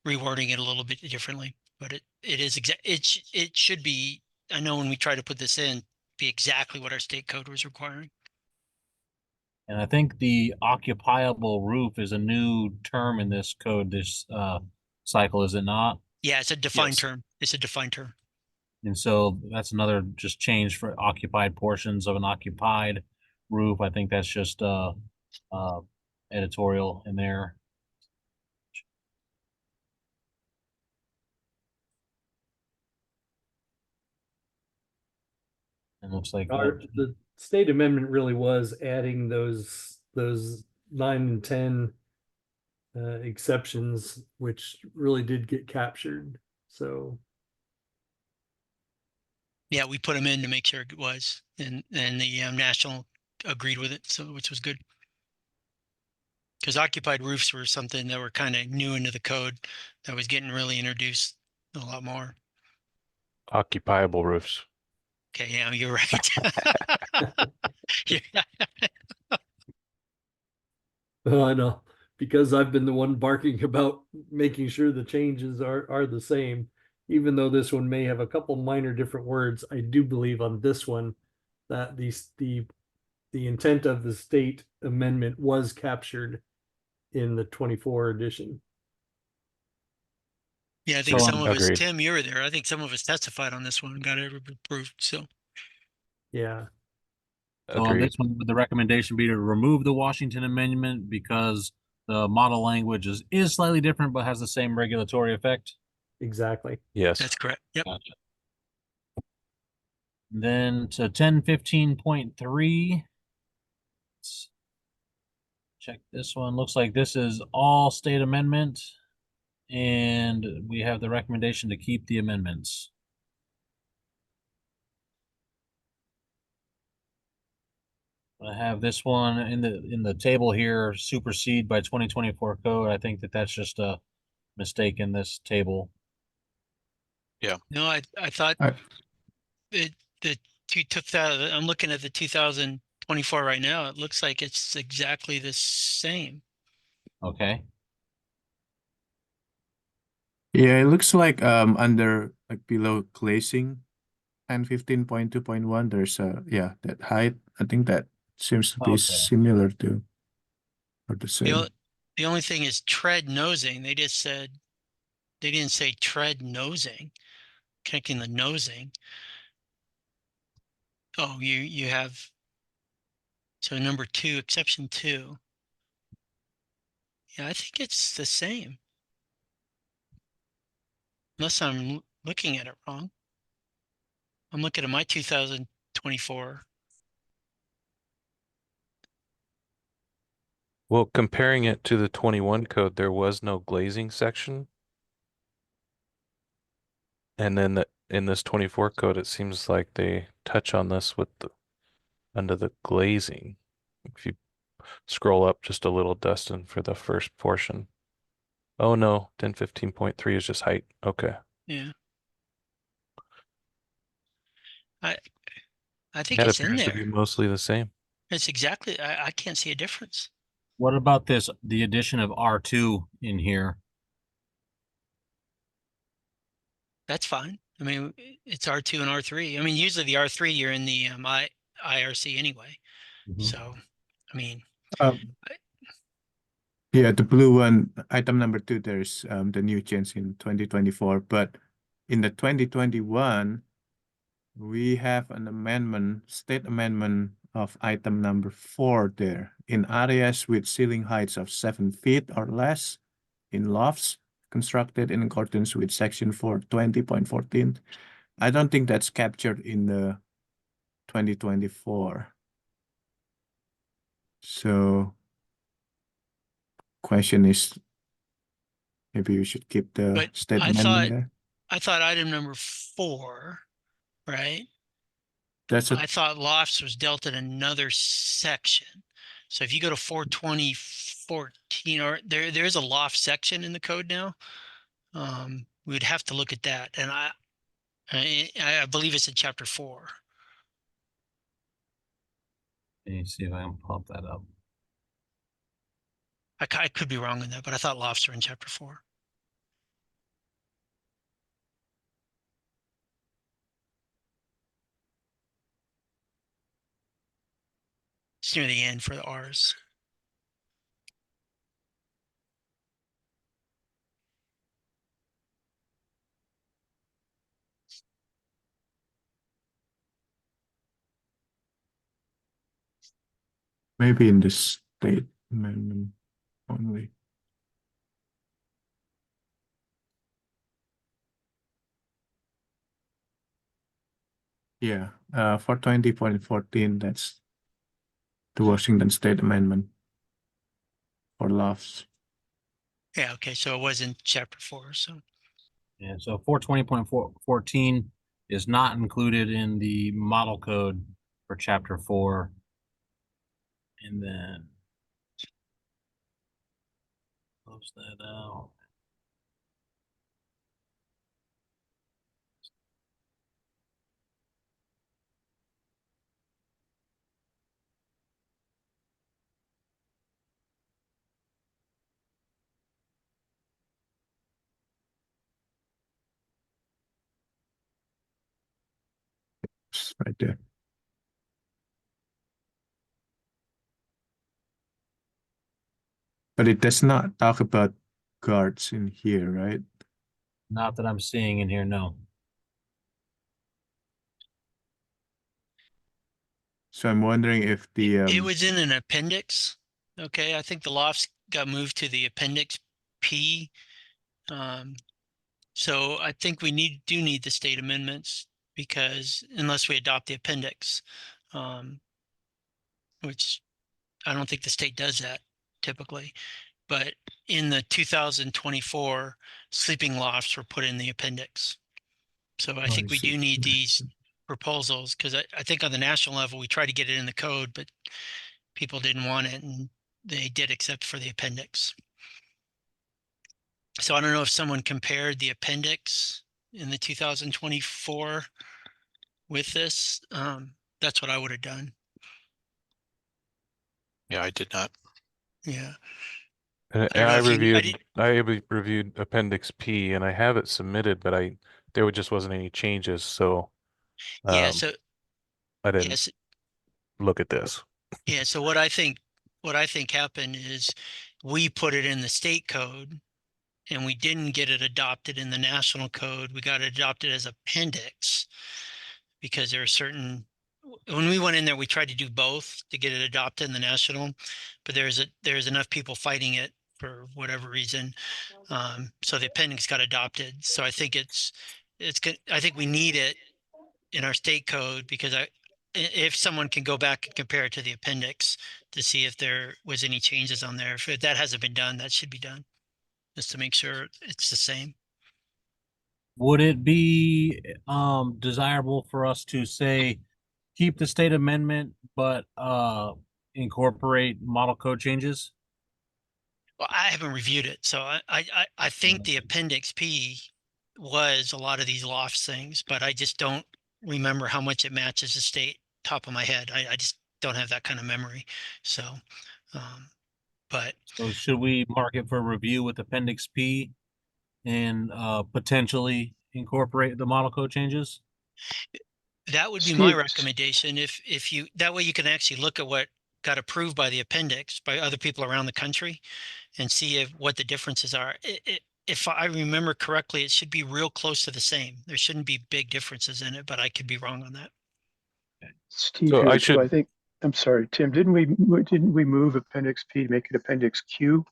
rewording it a little bit differently, but it is it should be, I know when we try to put this in, be exactly what our state code was requiring. And I think the occupiable roof is a new term in this code this cycle, is it not? Yeah, it's a defined term. It's a defined term. And so that's another just change for occupied portions of an occupied roof. I think that's just editorial in there. It looks like the state amendment really was adding those 9 and 10 exceptions, which really did get captured. So yeah, we put them in to make sure it was, and the national agreed with it, so which was good. Because occupied roofs were something that were kind of new into the code that was getting really introduced a lot more. Occupiable roofs. Okay, yeah, you're right. Yeah. well, I know, because I've been the one barking about making sure the changes are the same. Even though this one may have a couple minor different words, I do believe on this one that the intent of the state amendment was captured in the 24 edition. Yeah, I think some of us, agreed. Tim, you were there. I think some of us testified on this one and got it approved. So Yeah. So on this one, would the recommendation be to remove the Washington Amendment because the model language is slightly different but has the same regulatory effect? Exactly. Yes. that's correct. Yep. Gotcha. Then to 1015.3. Let's check this one. Looks like this is all state amendment. And we have the recommendation to keep the amendments. I have this one in the table here, supersede by 2024 code. I think that's just a mistake in this table. No, I thought the 2000. I'm looking at the 2024 right now. It looks like it's exactly the same. Okay. Yeah, it looks like under like below glazing and 15.2.1 there's that height. I think that seems to be Okay. similar to or the same. The only thing is tread nosing. They just said, they didn't say tread nosing, connecting the nosing. Oh, you have So number 2, exception 2. Yeah, I think it's the same. Unless I'm looking at it wrong. I'm looking at my 2024. Well, comparing it to the 21 code, there was no glazing section. And then in this 24 code, it seems like they touch on this with under the glazing. If you scroll up just a little, Dustin, for the first portion. Oh no, 1015.3 is just height. Okay. Yeah. I think That it's in appears to be there. mostly the same. It's exactly, I can't see a difference. What about this, the addition of R2 in here? That's fine. I mean, it's R2 and R3. I mean, usually the R3 you're in the IRC anyway. So, I mean, Yeah, the blue one, item number 2, there's the new change in 2024, but in the 2021, we have an amendment, state amendment of item number 4 there. In areas with ceiling heights of 7 feet or less, in lofts constructed in accordance with section 420.14. I don't think that's captured in the 2024. So question is, maybe we should keep the but state I amendment thought, there. I thought item number 4, right? That's a I thought lofts was dealt in another section. So if you go to 420.14, or there's a loft section in the code now. We'd have to look at that. And I believe it's in chapter 4. Let me see if I can pop that up. I could be wrong on that, but I thought lofts are in chapter 4. It's near the end for the R's. maybe in the state amendment only. Yeah, 420.14, that's the Washington State Amendment for lofts. Yeah, okay, so it was in chapter 4. So And so 420.14 is not included in the model code for chapter 4. And then close that out. It's right there. But it does not talk about guards in here, right? Not that I'm seeing in here, no. So I'm wondering if the it was in an appendix. Okay, I think the lofts got moved to the appendix P. So I think we do need the state amendments, because unless we adopt the appendix, which I don't think the state does that typically, but in the 2024, sleeping lofts were put in the appendix. So I think we do need these proposals, because I think on the national level, we tried to get it in the code, but people didn't want it, and they did except for the appendix. So I don't know if someone compared the appendix in the 2024 with this. That's what I would have done. Yeah, I did not. Yeah. And I don't know if I reviewed Appendix P and I have it submitted, but there just wasn't any changes, so yeah. So I didn't yes. look at this. Yeah. So what I think happened is we put it in the state code, and we didn't get it adopted in the national code. We got it adopted as appendix because there are certain when we went in there, we tried to do both to get it adopted in the national, but there's enough people fighting it for whatever reason. So the appendix got adopted. So I think it's good. I think we need it in our state code because if someone can go back and compare it to the appendix to see if there was any changes on there. If that hasn't been done, that should be done just to make sure it's the same. Would it be desirable for us to say keep the state amendment but incorporate model code changes? Well, I haven't reviewed it, so I think the appendix P was a lot of these lofts things, but I just don't remember how much it matches the state top of my head. I just don't have that kind of memory. So, but So should we mark it for review with appendix P and potentially incorporate the model code changes? that would be my Steve- recommendation. If you, that way you can actually look at what got approved by the appendix by other people around the country and see what the differences are. If I remember correctly, it should be real close to the same. There shouldn't be big differences in it, but I could be wrong on that. Steve, So here I too, should- I think, I'm sorry, Tim, didn't we move appendix P to make it appendix Q?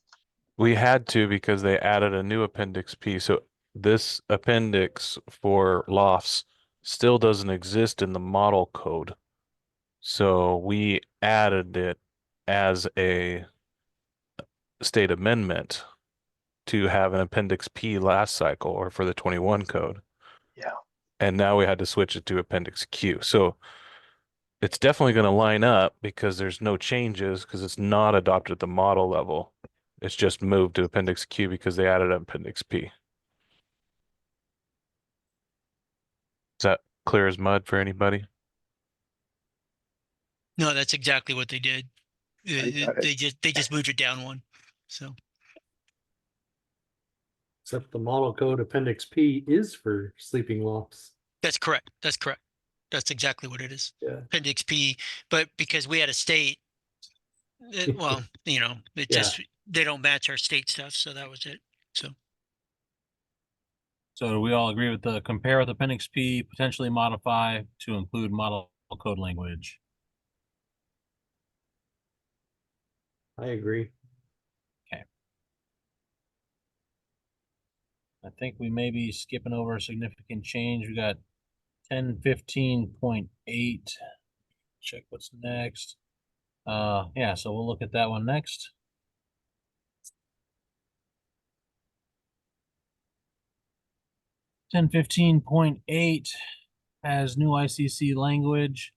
We had to because they added a new appendix P. So this appendix for lofts still doesn't exist in the model code. So we added it as a state amendment to have an appendix P last cycle or for the 21 code. Yeah. And now we had to switch it to appendix Q. So it's definitely going to line up because there's no changes because it's not adopted at the model level. It's just moved to appendix Q because they added appendix P. Is that clear as mud for anybody? No, that's exactly what they did. I got it. They just moved it down one. So Except the model code appendix P is for sleeping lofts. that's correct. That's correct. That's exactly what it is. Yeah. Appendix P, but because we had a state, well, you know, it Yeah. just, they don't match our state stuff. So that was it. So So do we all agree with the compare with appendix P, potentially modify to include model code language? I agree. I think we may be skipping over a significant change. We got 1015.8. Check what's next. Yeah, so we'll look at that one next. 1015.8 has new ICC language.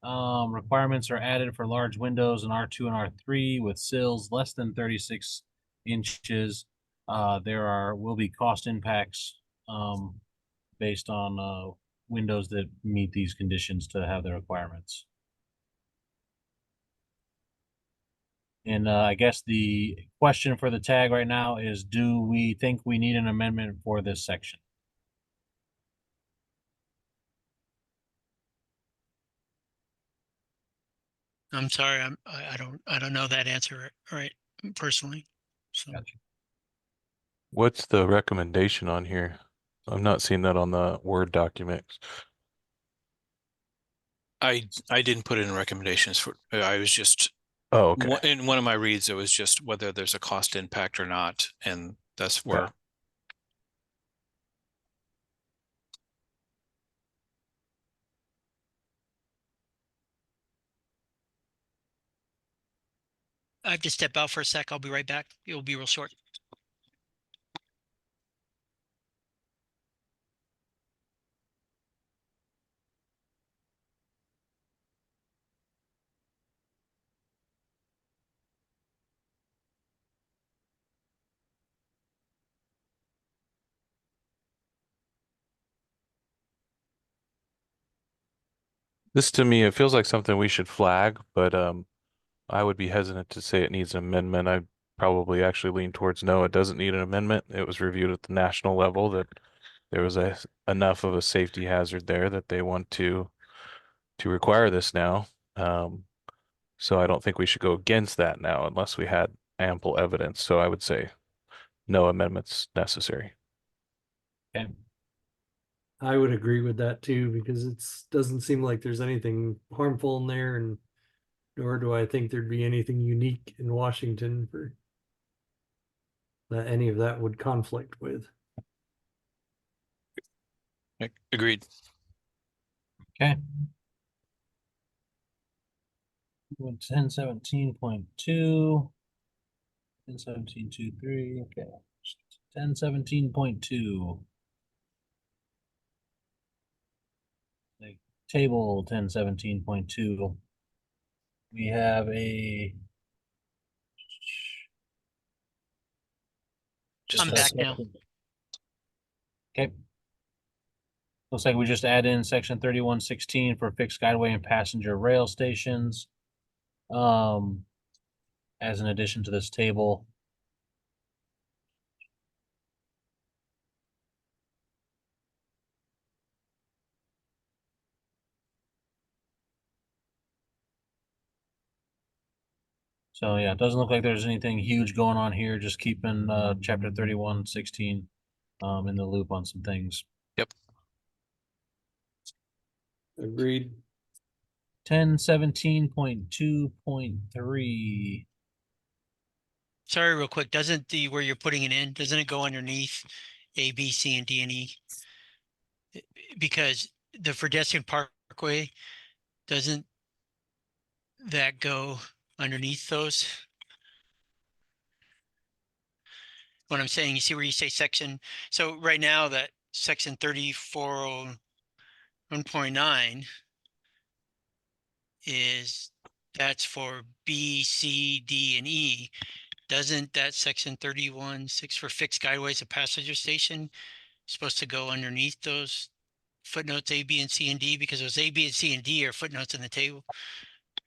Requirements are added for large windows in R2 and R3 with sills less than 36 inches. There will be cost impacts based on windows that meet these conditions to have the requirements. And I guess the question for the tag right now is, do we think we need an amendment for this section? I'm sorry, I don't know that answer right personally. So Gotcha. What's the recommendation on here? I'm not seeing that on the Word document. I didn't put in recommendations for, I was just, Oh, okay. in one of my reads, it was just whether there's a cost impact or not. And that's where Okay. I have to step out for a sec. I'll be right back. It will be real short. This to me, it feels like something we should flag, but I would be hesitant to say it needs an amendment. I'd probably actually lean towards no, it doesn't need an amendment. It was reviewed at the national level that there was enough of a safety hazard there that they want to require this now. So I don't think we should go against that now unless we had ample evidence. So I would say no amendments necessary. Okay. I would agree with that too, because doesn't seem like there's anything harmful in there, and nor do I think there'd be anything unique in Washington for that any of that would conflict with. Agreed. Okay. 1017.2. 1017.23. Okay. 1017.2. Like table 1017.2. We have a I'm back now. Okay. Looks like we just add in section 3116 for fixed guideway and passenger rail stations. As an addition to this table. So yeah, it doesn't look like there's anything huge going on here. Just keeping chapter 3116 in the loop on some things. Yep. Agreed. 1017.2.3. Sorry, real quick, doesn't where you're putting it in, doesn't it go underneath A, B, C, and D and E? Because the pedestrian parkway, doesn't that go underneath those? What I'm saying, you see where you say section, so right now that section 3401.9 that's for B, C, D, and E. Doesn't that section 31.6 for fixed guideways and passenger station supposed to go underneath those footnotes A, B, and C, and D, because those A, B, and C, and D are footnotes in the table?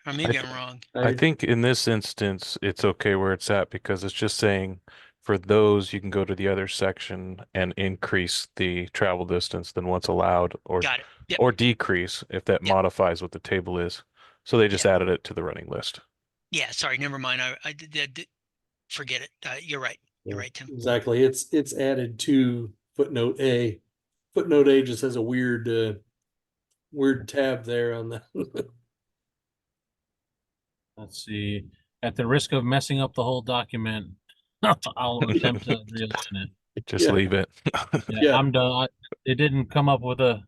Or maybe I'm wrong. I think in this instance, it's okay where it's at because it's just saying for those, you can go to the other section and increase the travel distance than what's allowed or Got it. Yep. or decrease if that Yep. modifies what the table is. So they just added it to the running list. Yeah, sorry, never mind. I did forget it. You're right. You're right, Tim. Exactly. It's added to footnote A. Footnote A just has a weird tab there on the Let's see. At the risk of messing up the whole document, I'll attempt to reopen it. Just leave it. Yeah, I'm done. It didn't come up with I'm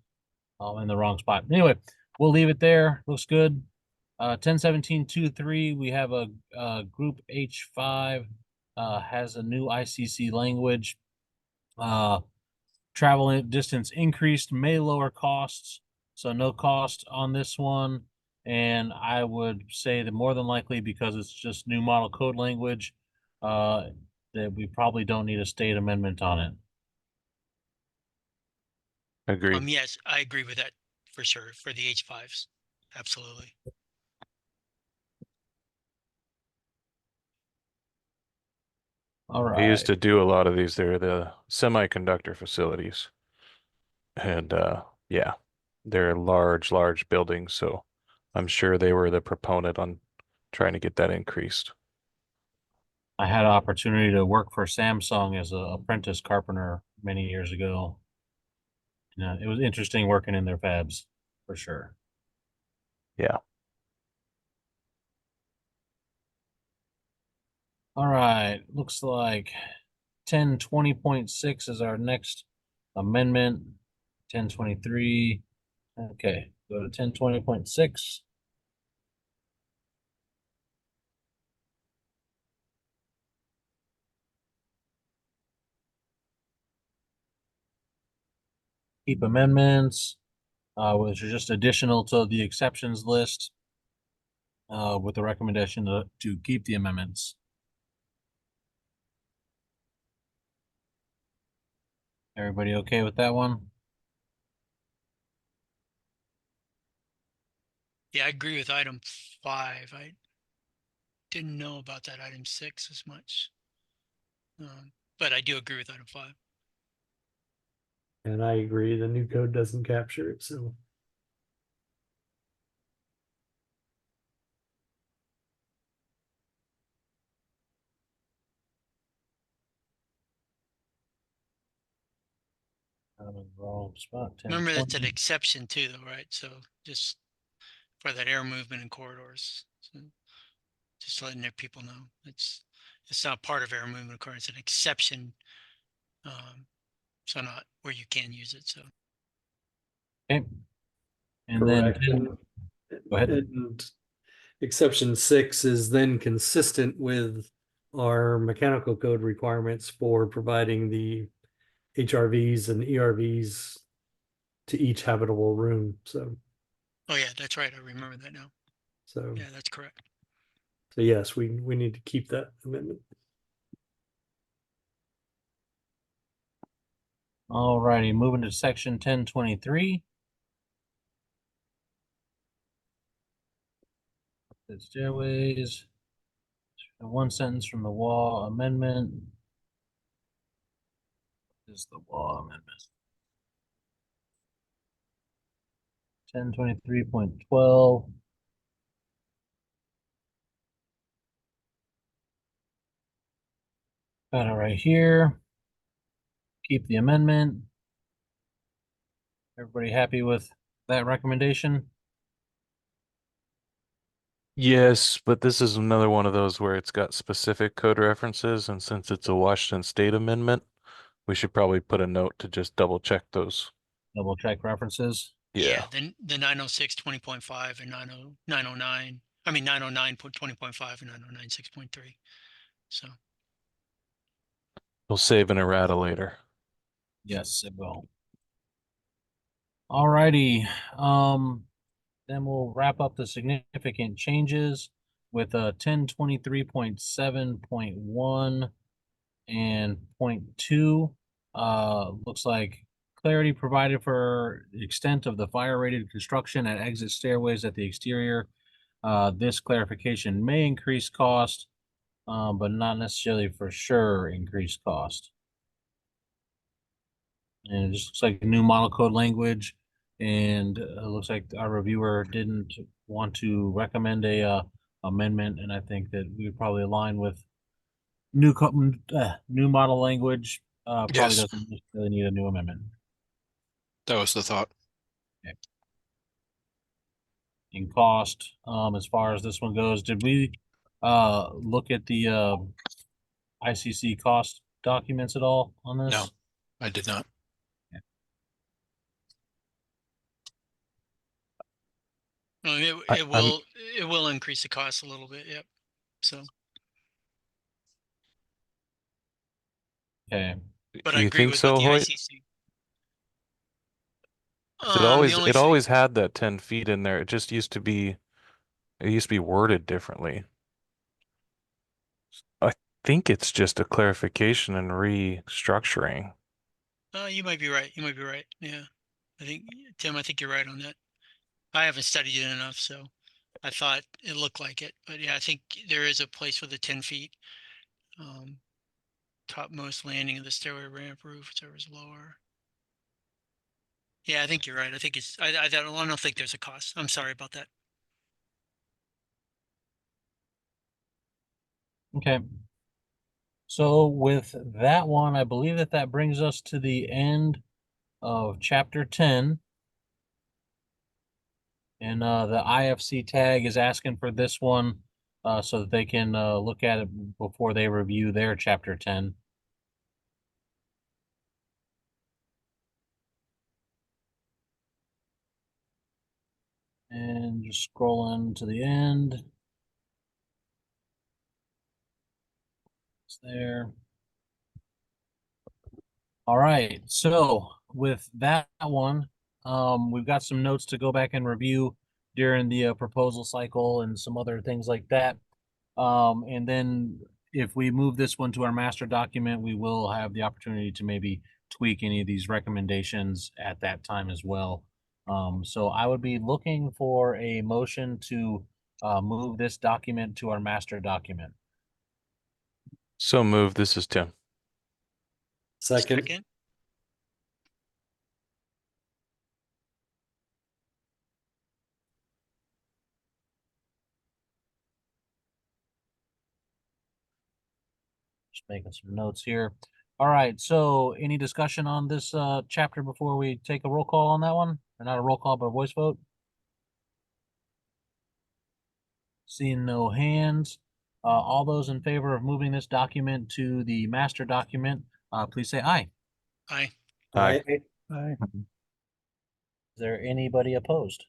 in the wrong spot. Anyway, we'll leave it there. Looks good. 1017.2.3, we have a group H5 has a new ICC language. Travel distance increased may lower costs, so no cost on this one. And I would say that more than likely, because it's just new model code language, that we probably don't need a state amendment on it. Agreed. Yes, I agree with that for sure for the H5s. Absolutely. All right. I used to do a lot of these. They're the semiconductor facilities. And yeah, they're large buildings. So I'm sure they were the proponent on trying to get that increased. I had an opportunity to work for Samsung as an apprentice carpenter many years ago. It was interesting working in their fabs for sure. Yeah. All right, looks like 1020.6 is our next amendment. 1023. Okay, go to 1020.6. Keep amendments, which are just additional to the exceptions list, with the recommendation to keep the amendments. Everybody okay with that one? Yeah, I agree with item 5. I didn't know about that item 6 as much. But I do agree with item 5. and I agree, the new code doesn't capture it, so. I'm in the wrong spot. Remember, that's an 1020. exception too, though, right? So just for that air movement in corridors. So just letting their people know it's not part of air movement corridors. It's an exception. So not where you can use it. So Okay. And Correct. then go ahead. And exception 6 is then consistent with our mechanical code requirements for providing the HRVs and ERVs to each habitable room. So, oh yeah, that's right. I remember that now. so, Yeah, that's correct. so yes, we need to keep that amendment. All righty, moving to section 1023. The stairways. One sentence from the wall amendment. Is the wall amendment. 1023.12. Got it right here. Keep the amendment. Everybody happy with that recommendation? Yes, but this is another one of those where it's got specific code references, and since it's a Washington State amendment, we should probably put a note to just double check those. Double check references. Yeah. Then the 906 20.5 and 909. I mean 909.20.5 and 909 6.3. So We'll save an errata later. Yes, it will. All righty. Then we'll wrap up the significant changes with 1023.7.1 and 0.2. Looks like clarity provided for the extent of the fire rated construction at exit stairways at the exterior. This clarification may increase cost, but not necessarily for sure increase cost. And it just looks like new model code language, and it looks like our reviewer didn't want to recommend a amendment, and I think that we would probably align with new model language. Probably Yes. doesn't necessarily need a new amendment. That was the thought. Okay. In cost, as far as this one goes, did we look at the ICC cost documents at all on this? No, I did not. no, I'm- it will increase the cost a little bit. Yep. So, Okay. but I You agree think with so, what the Hoyt? ICC. It always had that 10 feet in there. It used to be worded differently. I think it's just a clarification and restructuring. You might be right. You might be right. Yeah. I think, Tim, I think you're right on that. I haven't studied it enough, so I thought it looked like it. But yeah, I think there is a place for the 10 feet. Topmost landing of the stairway ramp roof, whichever is lower. Yeah, I think you're right. I think it's, I don't think there's a cost. I'm sorry about that. Okay. So with that one, I believe that brings us to the end of chapter 10. And the IFC tag is asking for this one so that they can look at it before they review their chapter 10. And just scrolling to the end. It's there. All right. So with that one, we've got some notes to go back and review during the proposal cycle and some other things like that. And then if we move this one to our master document, we will have the opportunity to maybe tweak any of these recommendations at that time as well. So I would be looking for a motion to move this document to our master document. So move. This is Tim. Second. Just making some notes here. All right, so any discussion on this chapter before we take a roll call on that one? Or not a roll call, but a voice vote? Seeing no hands. All those in favor of moving this document to the master document, please say aye. Aye. Aye. Aye. Is there anybody opposed?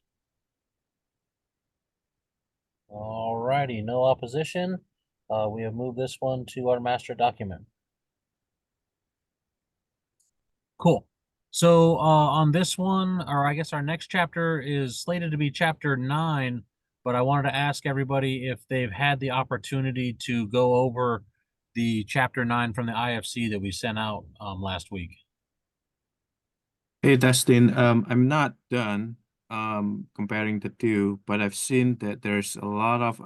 All righty, no opposition. We have moved this one to our master document. Cool. So on this one, or I guess our next chapter is slated to be chapter 9, but I wanted to ask everybody if they've had the opportunity to go over the chapter 9 from the IFC that we sent out last week. Hey, Dustin, I'm not done comparing the two, but I've seen that there's a lot of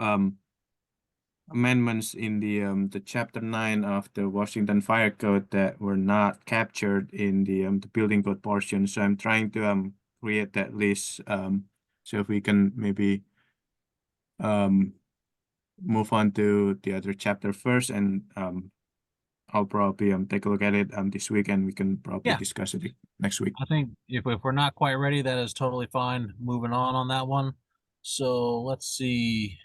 amendments in the chapter 9 of the Washington Fire Code that were not captured in the building code portion. So I'm trying to create that list so if we can maybe move on to the other chapter first, and I'll probably take a look at it this week, and we can probably Yeah. discuss it next week. I think if we're not quite ready, that is totally fine. Moving on that one. So let's see.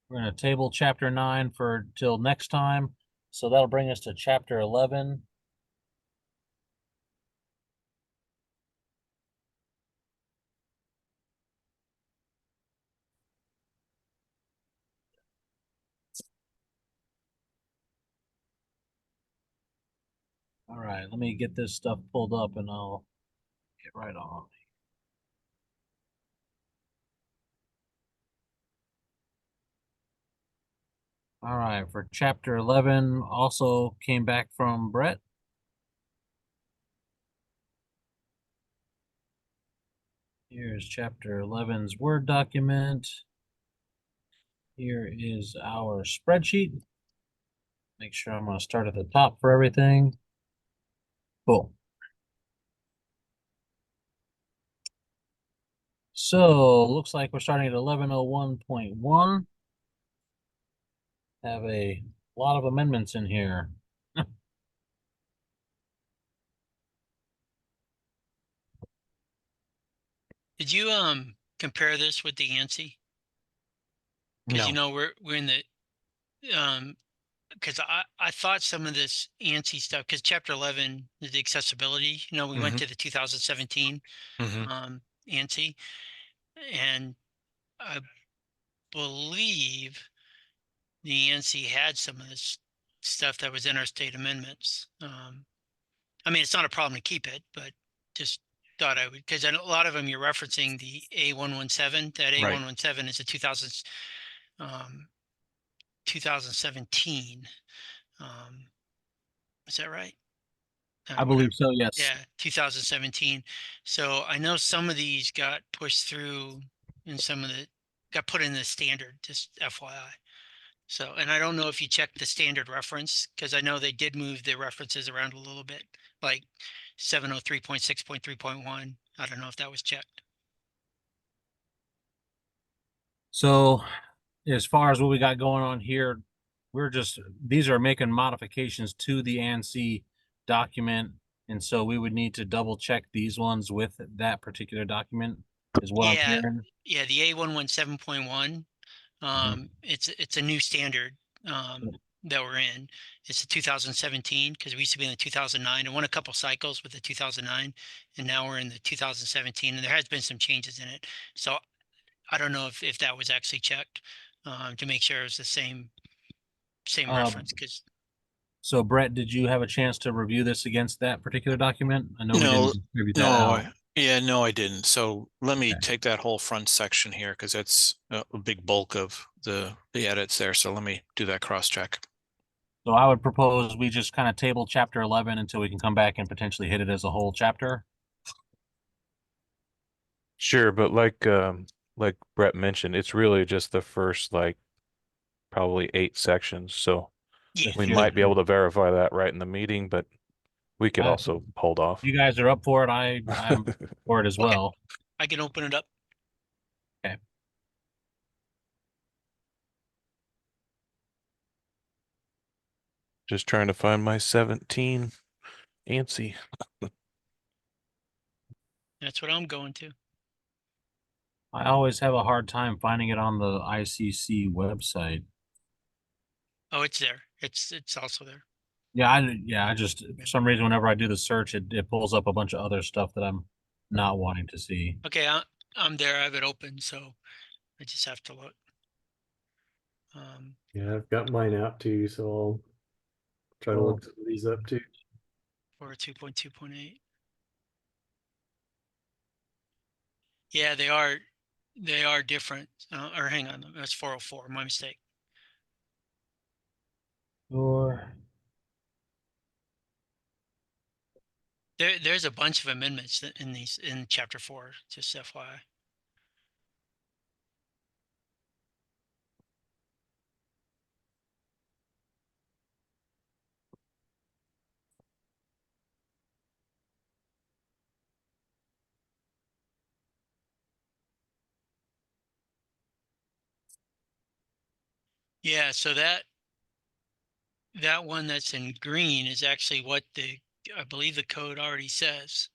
We're gonna table chapter 9 for till next time. So that'll bring us to chapter 11. All right, let me get this stuff pulled up and I'll get right on. All right, for chapter 11, also came back from Brett. Here's chapter 11's Word document. Here is our spreadsheet. Make sure I'm going to start at the top for everything. Cool. So looks like we're starting at 1101.1. Have a lot of amendments in here. Did you compare this with the ANSI? Because you know we're in the because I thought some of this ANSI stuff, because chapter 11 is the accessibility, you know, we went to the 2017 ANSI, and I believe the ANSI had some of this stuff that was in our state amendments. I mean, it's not a problem to keep it, but just thought I would, because a lot of them you're referencing the A117. That A117 is a 2017. Is that right? I believe so, yes. Yeah, 2017. So I know some of these got pushed through and some of the got put in the standard, just FYI. So, and I don't know if you checked the standard reference, because I know they did move the references around a little bit, like 703.6.3.1. I don't know if that was checked. So as far as what we got going on here, these are making modifications to the ANSI document. And so we would need to double check these ones with that particular document is what I'm hearing. Yeah, the A117.1. It's a new standard that we're in. It's a 2017, because we used to be in the 2009. I won a couple cycles with the 2009, and now we're in the 2017, and there has been some changes in it. So I don't know if that was actually checked to make sure it was the same reference. Because so Brett, did you have a chance to review this against that particular document? I know we didn't distribute that out. No, I didn't. So let me take that whole front section here, because that's a big bulk of the edits there. So let me do that cross check. So I would propose we just kind of table chapter 11 until we can come back and potentially hit it as a whole chapter. Sure, but like Brett mentioned, it's really just the first probably 8 sections. So we might be able to verify that right in the meeting, but we could also hold off. You guys are up for it. I'm for it as well. I can open it up. Okay. Just trying to find my 17 ANSI. That's what I'm going to. I always have a hard time finding it on the ICC website. Oh, it's there. It's also there. Yeah, I just for some reason whenever I do the search, it pulls up a bunch of other stuff that I'm not wanting to see. Okay, I'm there. I have it open, so I just have to look. Yeah, I've got mine out too, so I'll try to look some of these up too. For 2.2.8. Yeah, they are different. Or hang on, that's 404. My mistake. Or There's a bunch of amendments in chapter 4, just FYI. Yeah, so that one that's in green is actually what I believe the code already says.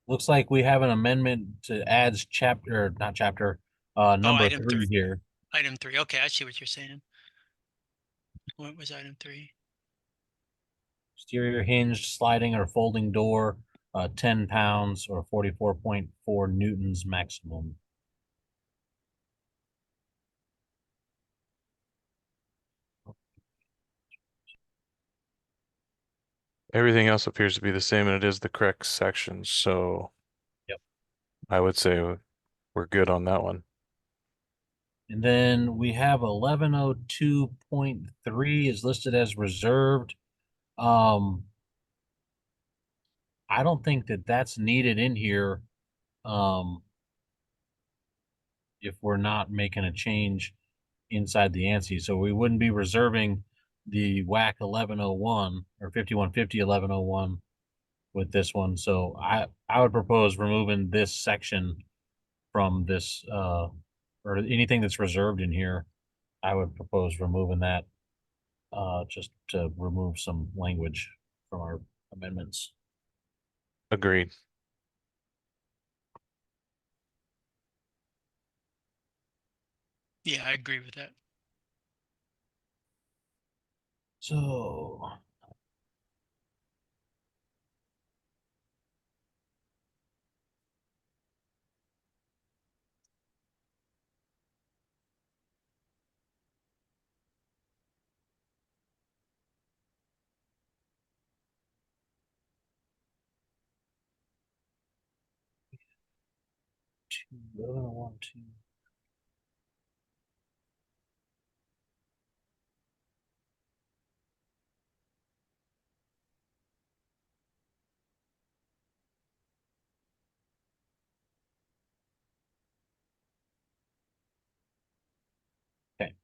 looks like we have an amendment to adds chapter, not chapter, number item 3 here. Item 3. Okay, I see what you're saying. What was item 3? Exterior hinged sliding or folding door, 10 pounds or 44.4 newtons maximum. Everything else appears to be the same, and it is the correct section. So, yep, I would say we're good on that one. And then we have 1102.3 is listed as reserved. I don't think that that's needed in here. If we're not making a change inside the ANSI, so we wouldn't be reserving the WAC 1101 or 5150 1101 with this one. So I would propose removing this section from this or anything that's reserved in here. I would propose removing that just to remove some language from our amendments. Agreed. Yeah, I agree with that. So two, 1101, two. Okay.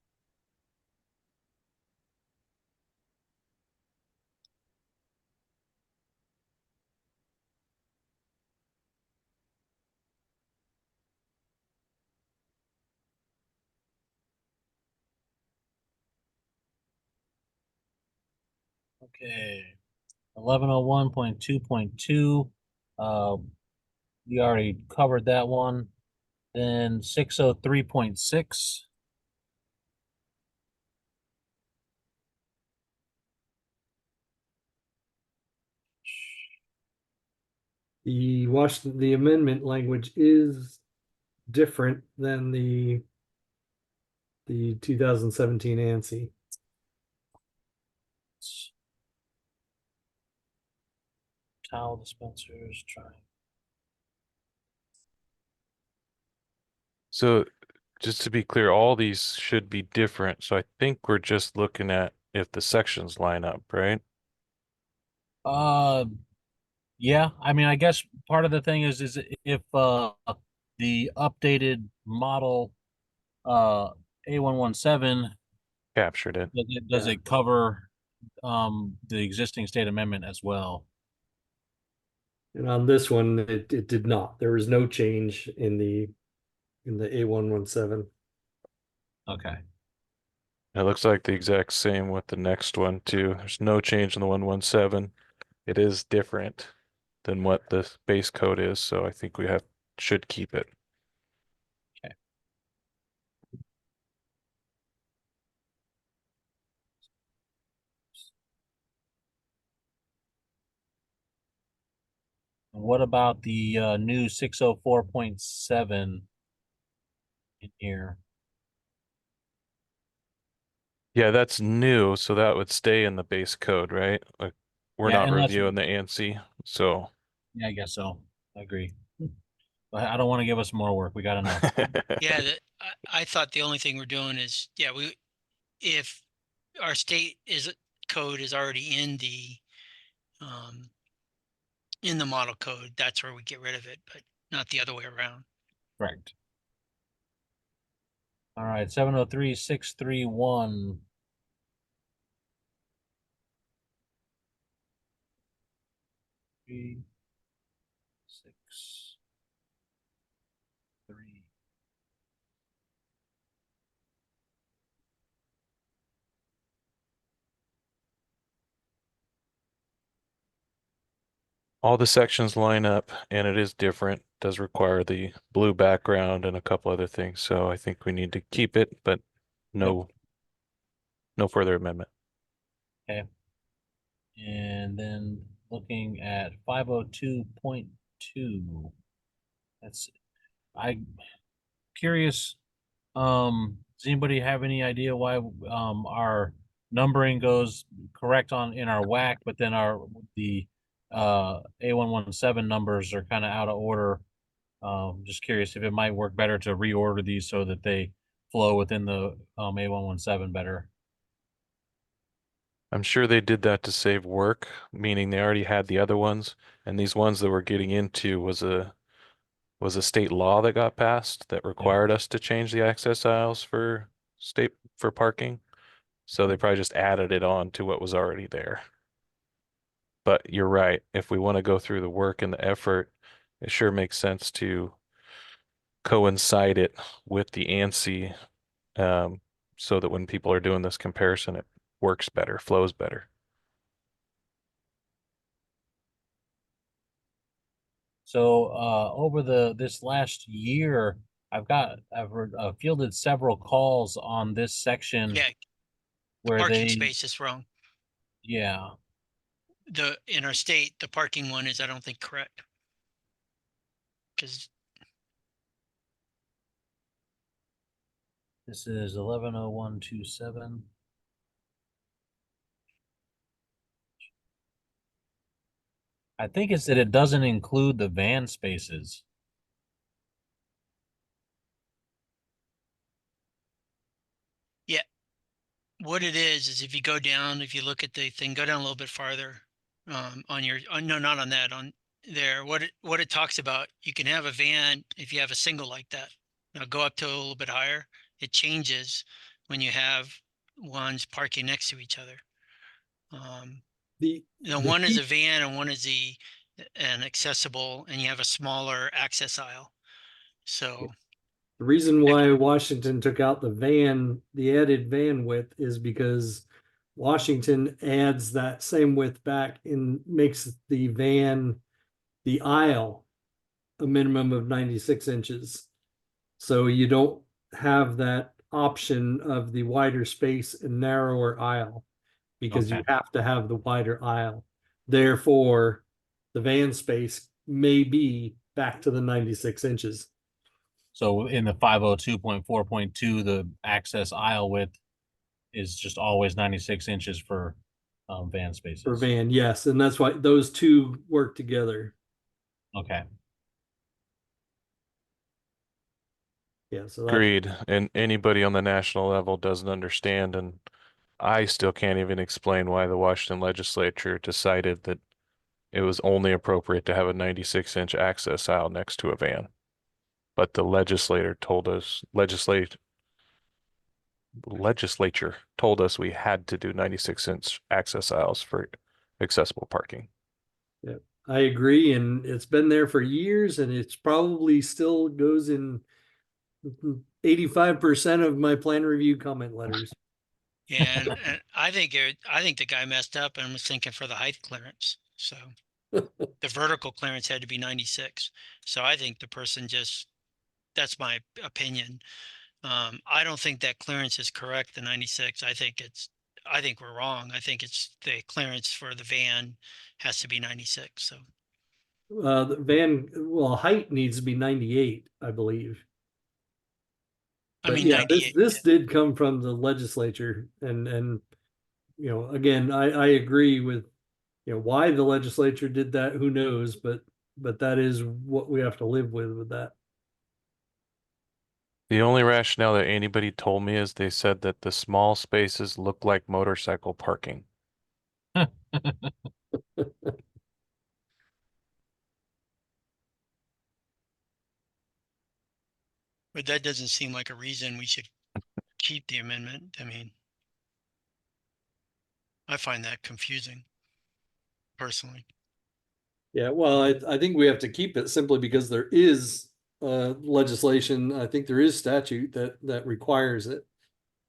Okay. 1101.2.2. We already covered that one. Then 603.6. The amendment language is different than the 2017 ANSI. Towel dispensers, try. So, just to be clear, all these should be different. So I think we're just looking at if the sections line up, right? Yeah, I mean, I guess part of the thing is if the updated model A117 Captured it. does it cover the existing state amendment as well? And on this one, it did not. There was no change in the A117. Okay. It looks like the exact same with the next one too. There's no change in the 117. It is different than what the base code is, so I think we should keep it. What about the new 604.7 in here? Yeah, that's new, so that would stay in the base code, right? Like we're Yeah, not unless- reviewing the ANSI, so Yeah, I guess so. I agree. But I don't want to give us more work. We got enough. Yeah, I thought the only thing we're doing is, yeah, if our state code is already in the model code, that's where we get rid of it, but not the other way around. Correct. All right, 703.631. Three, 6, 3. all the sections line up and it is different. Does require the blue background and a couple other things, so I think we need to keep it, but no further amendment. Okay. And then looking at 502.2. I'm curious, does anybody have any idea why our numbering goes correct in our WAC, but then the A117 numbers are kind of out of order? Just curious if it might work better to reorder these so that they flow within the A117 better. I'm sure they did that to save work, meaning they already had the other ones, and these ones that we're getting into was a state law that got passed that required us to change the access aisles for parking. So they probably just added it on to what was already there. But you're right. If we want to go through the work and the effort, it sure makes sense to coincide it with the ANSI, so that when people are doing this comparison, it works better, flows better. So over this last year, I've fielded several calls on this section Yeah, where parking space is wrong. Yeah. In our state, the parking one is, I don't think, correct. Because this is 110127. I think it's that it doesn't include the van spaces. yeah, what it is if you go down, if you look at the thing, go down a little bit farther, no, not on that, on there. What it talks about, you can have a van if you have a single like that. Now go up to a little bit higher. It changes when you have ones parking next to each other. One is a van and one is an accessible, and you have a smaller access aisle. So The reason why Washington took out the added van width is because Washington adds that same width back and makes the aisle, a minimum of 96 inches. So you don't have that option of the wider space and narrower aisle because you have to have the wider aisle. Therefore, the van space may be back to the 96 inches. So in the 502.4.2, the access aisle width is just always 96 inches for van spaces. For van, yes. And that's why those two work together. Okay. Yeah, so Agreed. And anybody on the national level doesn't understand, and I still can't even explain why the Washington legislature decided that it was only appropriate to have a 96-inch access aisle next to a van. But the legislature told us we had to do 96-inch access aisles for accessible parking. Yeah, I agree. And it's been there for years, and it's probably still goes in 85% of my plan review comment letters. And I think the guy messed up and was thinking for the height clearance. So the vertical clearance had to be 96. So I think the person that's my opinion. I don't think that clearance is correct, the 96. I think we're wrong. I think it's the clearance for the van has to be 96. So The van, well, height needs to be 98, I believe. I But mean, yeah, 98. this did come from the legislature, and you know, again, I agree with, you know, why the legislature did that, who knows, but that is what we have to live with that. The only rationale that anybody told me is they said that the small spaces look like motorcycle parking. But that doesn't seem like a reason we should keep the amendment. I mean, I find that confusing personally. Yeah, well, I think we have to keep it simply because there is legislation. I think there is statute that requires it.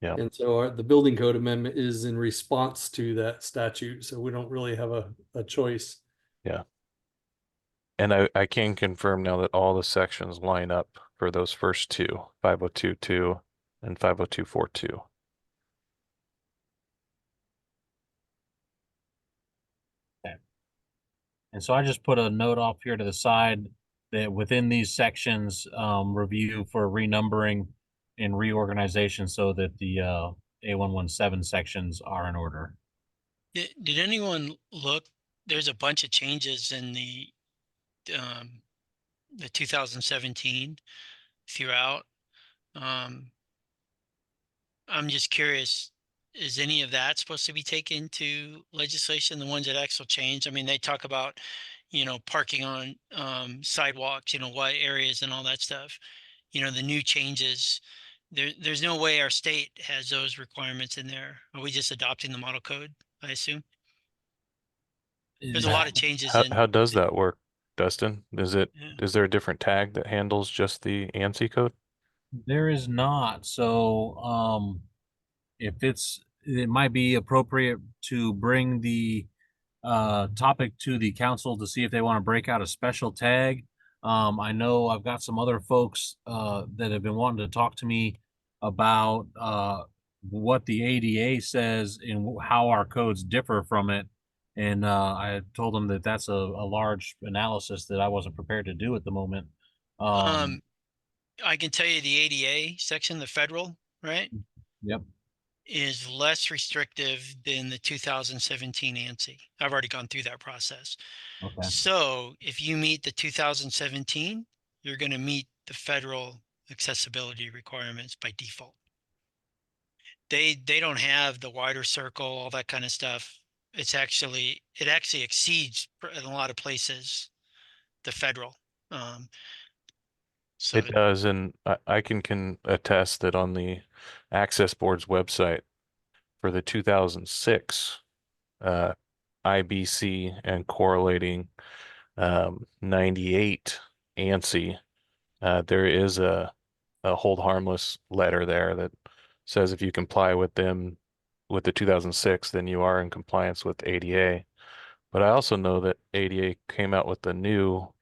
Yeah. And so the building code amendment is in response to that statute. So we don't really have a choice. Yeah. And I can confirm now that all the sections line up for those first two, 502.2 and 502.42. And so I just put a note off here to the side that within these sections, review for renumbering and reorganization so that the A117 sections are in order. Did anyone look? There's a bunch of changes in the 2017 throughout. I'm just curious, is any of that supposed to be taken to legislation, the ones that actually change? I mean, they talk about, parking on sidewalks, wide areas and all that stuff. The new changes. There's no way our state has those requirements in there. Are we just adopting the model code, I assume? There's a lot of changes in. How does that work, Dustin? Is Yeah. there a different tag that handles just the ANSI code? There is not. So it might be appropriate to bring the topic to the council to see if they want to break out a special tag. I know I've got some other folks that have been wanting to talk to me about what the ADA says and how our codes differ from it. And I told them that that's a large analysis that I wasn't prepared to do at the moment. I can tell you the ADA section, the federal, right? Yep. Is less restrictive than the 2017 ANSI. I've already gone through that process. Okay. So if you meet the 2017, you're going to meet the federal accessibility requirements by default. They don't have the wider circle, all that kind of stuff. It actually exceeds in a lot of places the federal. So It does, and I can attest that on the Access Board's website for the 2006 IBC and correlating 98 ANSI, there is a hold harmless letter there that says if you comply with them with the 2006, then you are in compliance with ADA. But I also know that ADA came out with the new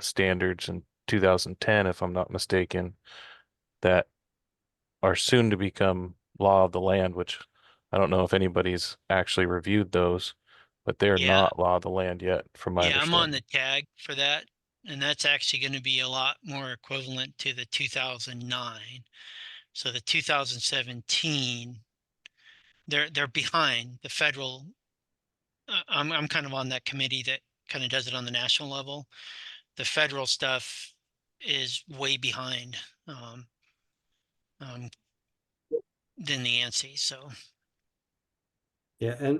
standards in 2010, if I'm not mistaken, that are soon to become law of the land, which I don't know if anybody's actually reviewed those, but they're Yeah. not law of the land yet, from my yeah, I'm on understanding. the tag for that. And that's actually going to be a lot more equivalent to the 2009. So the 2017, they're behind the federal. I'm kind of on that committee that kind of does it on the national level. The federal stuff is way behind than the ANSI. So Yeah,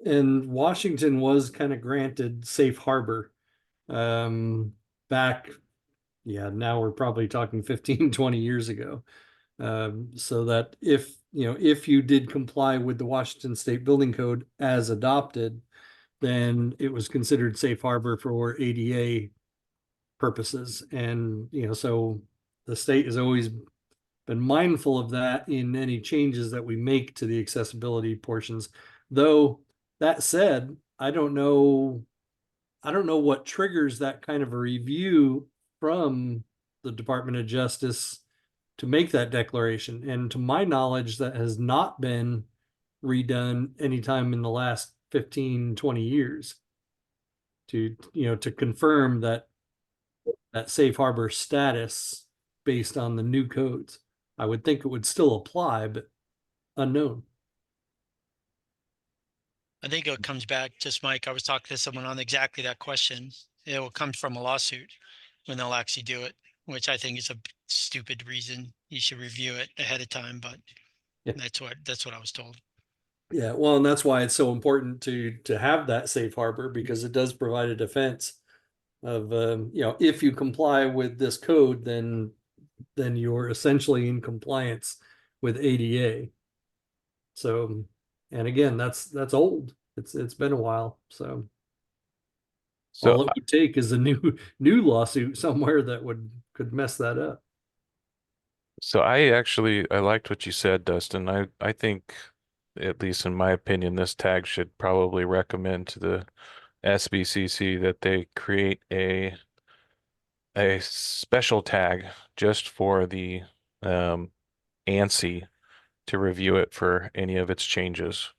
and Washington was kind of granted safe harbor back, yeah, now we're probably talking 15, 20 years ago. So that if you did comply with the Washington State Building Code as adopted, then it was considered safe harbor for ADA purposes. And so the state has always been mindful of that in any changes that we make to the accessibility portions. Though that said, I don't know what triggers that kind of a review from the Department of Justice to make that declaration. And to my knowledge, that has not been redone anytime in the last 15, 20 years to, to confirm that safe harbor status based on the new codes. I would think it would still apply, but unknown. I think it comes back, just Mike, I was talking to someone on exactly that question. It will come from a lawsuit when they'll actually do it, which I think is a stupid reason. You should review it ahead of time, but Yeah. that's what I was told. Yeah, well, and that's why it's so important to have that safe harbor, because it does provide a defense of if you comply with this code, then you're essentially in compliance with ADA. So, and again, that's old. It's been a while. So all it would take is a new lawsuit somewhere that could mess that up. So I liked what you said, Dustin. I think, at least in my opinion, this tag should probably recommend to the SBCC that they create a special tag just for the ANSI to review it for any of its changes.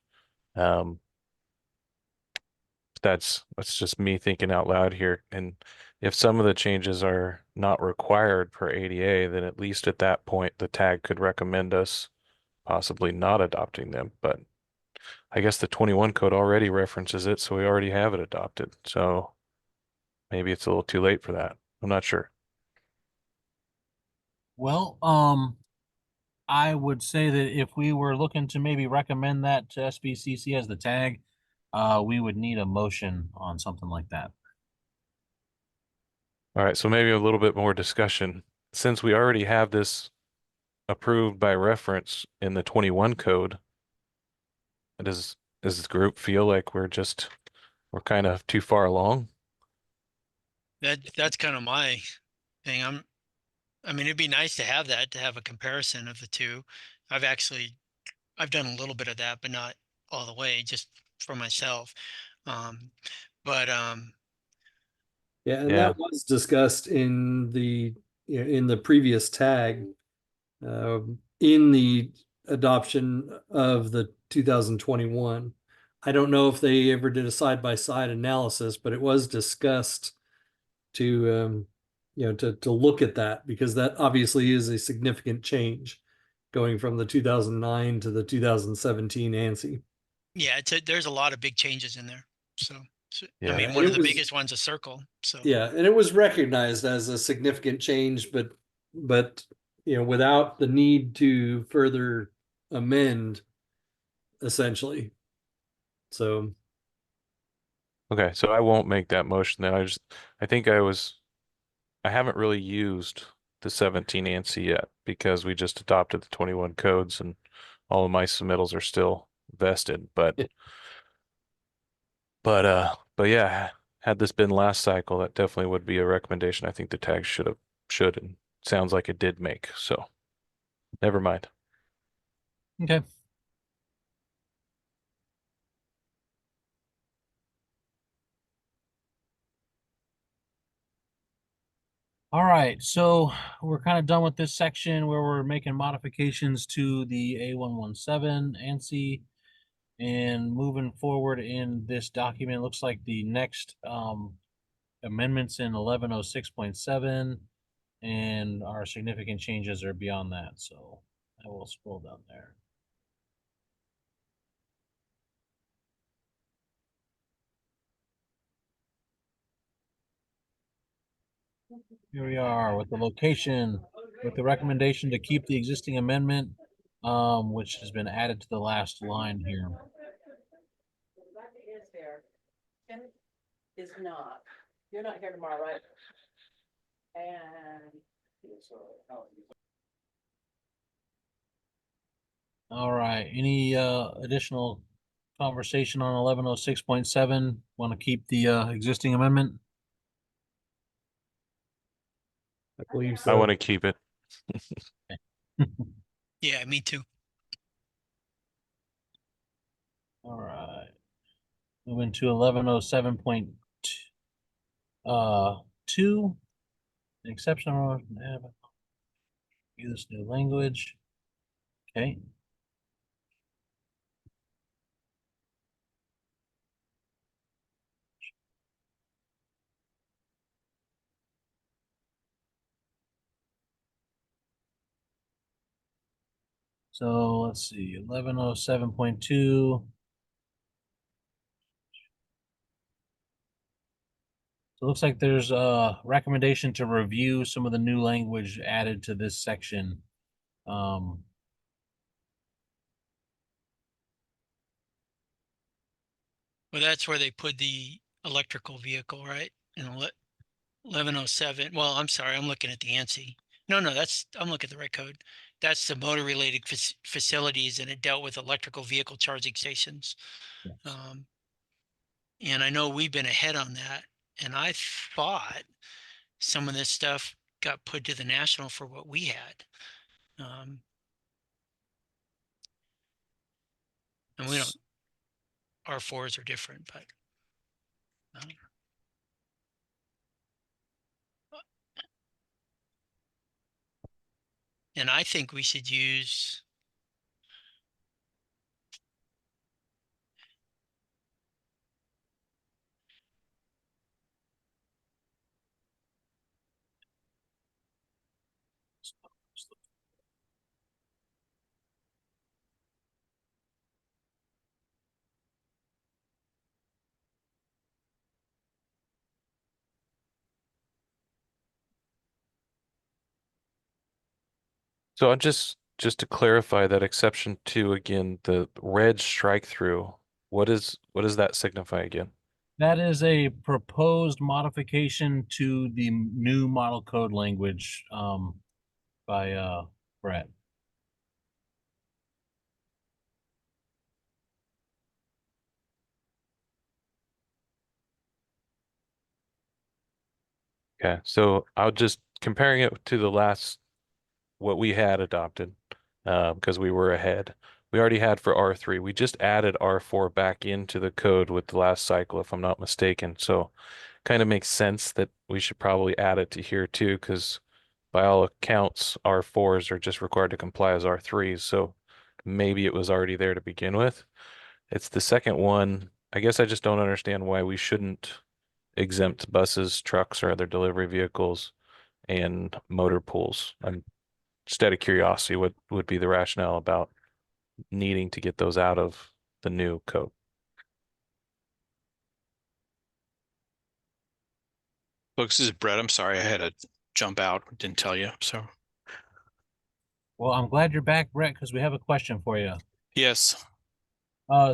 That's just me thinking out loud here. And if some of the changes are not required for ADA, then at least at that point the tag could recommend us possibly not adopting them. But I guess the 21 code already references it, so we already have it adopted. So maybe it's a little too late for that. I'm not sure. Well, I would say that if we were looking to maybe recommend that to SBCC as the tag, we would need a motion on something like that. All right, so maybe a little bit more discussion. Since we already have this approved by reference in the 21 code, does this group feel like we're kind of too far along? That's kind of my thing. I mean, it'd be nice to have a comparison of the two. I've done a little bit of that, but not all the way, just for myself. Yeah, and that was discussed in the previous tag, in the adoption of the 2021. I don't know if they ever did a side-by-side analysis, but it was discussed to to look at that, because that obviously is a significant change going from the 2009 to the 2017 ANSI. Yeah, there's a lot of big changes in there. So Yeah. I mean, one of the biggest ones is circle. So yeah, and it was recognized as a significant change, but without the need to further amend, essentially. So Okay, so I won't make that motion then. I haven't really used the 17 ANSI yet because we just adopted the 21 codes and all of my submittals are still vested. But yeah, had this been last cycle, that definitely would be a recommendation I think the tag should and sounds like it did make. So never mind. Okay. All right, so we're kind of done with this section where we're making modifications to the A117 ANSI, and moving forward in this document, looks like the next amendments in 1106.7 and our significant changes are beyond that. So I will scroll down there. Here we are with the location, with the recommendation to keep the existing amendment, which has been added to the last line here. Is here. Tim is not. You're not here tomorrow, right? And. All right, any additional conversation on 1106.7? Want to keep the existing amendment? I believe so. I want to keep it. Yeah, me too. All right. Moving to 1107.2, two, an exception of use new language. Okay. So let's see, 1107.2. So it looks like there's a recommendation to review some of the new language added to this section. Well, that's where they put the electrical vehicle, right? In 1107. Well, I'm sorry, I'm looking at the ANSI. No, I'm looking at the right code. That's the motor related facilities, and it dealt with electrical vehicle charging stations. yes. And I know we've been ahead on that. And I thought some of this stuff got put to the national for what we had. And we don't, our fours are different, but. And I think we should use. So I'm just to clarify that exception two again, the red strike through, what does that signify again? That is a proposed modification to the new model code language by Brett. Okay, so I'll just comparing it to the last what we had adopted, because we were ahead. We already had for R3. We just added R4 back into the code with the last cycle, if I'm not mistaken. So kind of makes sense that we should probably add it to here too, because by all accounts, R4s are just required to comply as R3s. So maybe it was already there to begin with. It's the second one. I guess I just don't understand why we shouldn't exempt buses, trucks, or other delivery vehicles and motor pools. I'm just out of curiosity, what would be the rationale about needing to get those out of the new code? Folks, this is Brett. I'm sorry, I had to jump out. Didn't tell you. So, Well, I'm glad you're back, Brett, because we have a question for you. yes.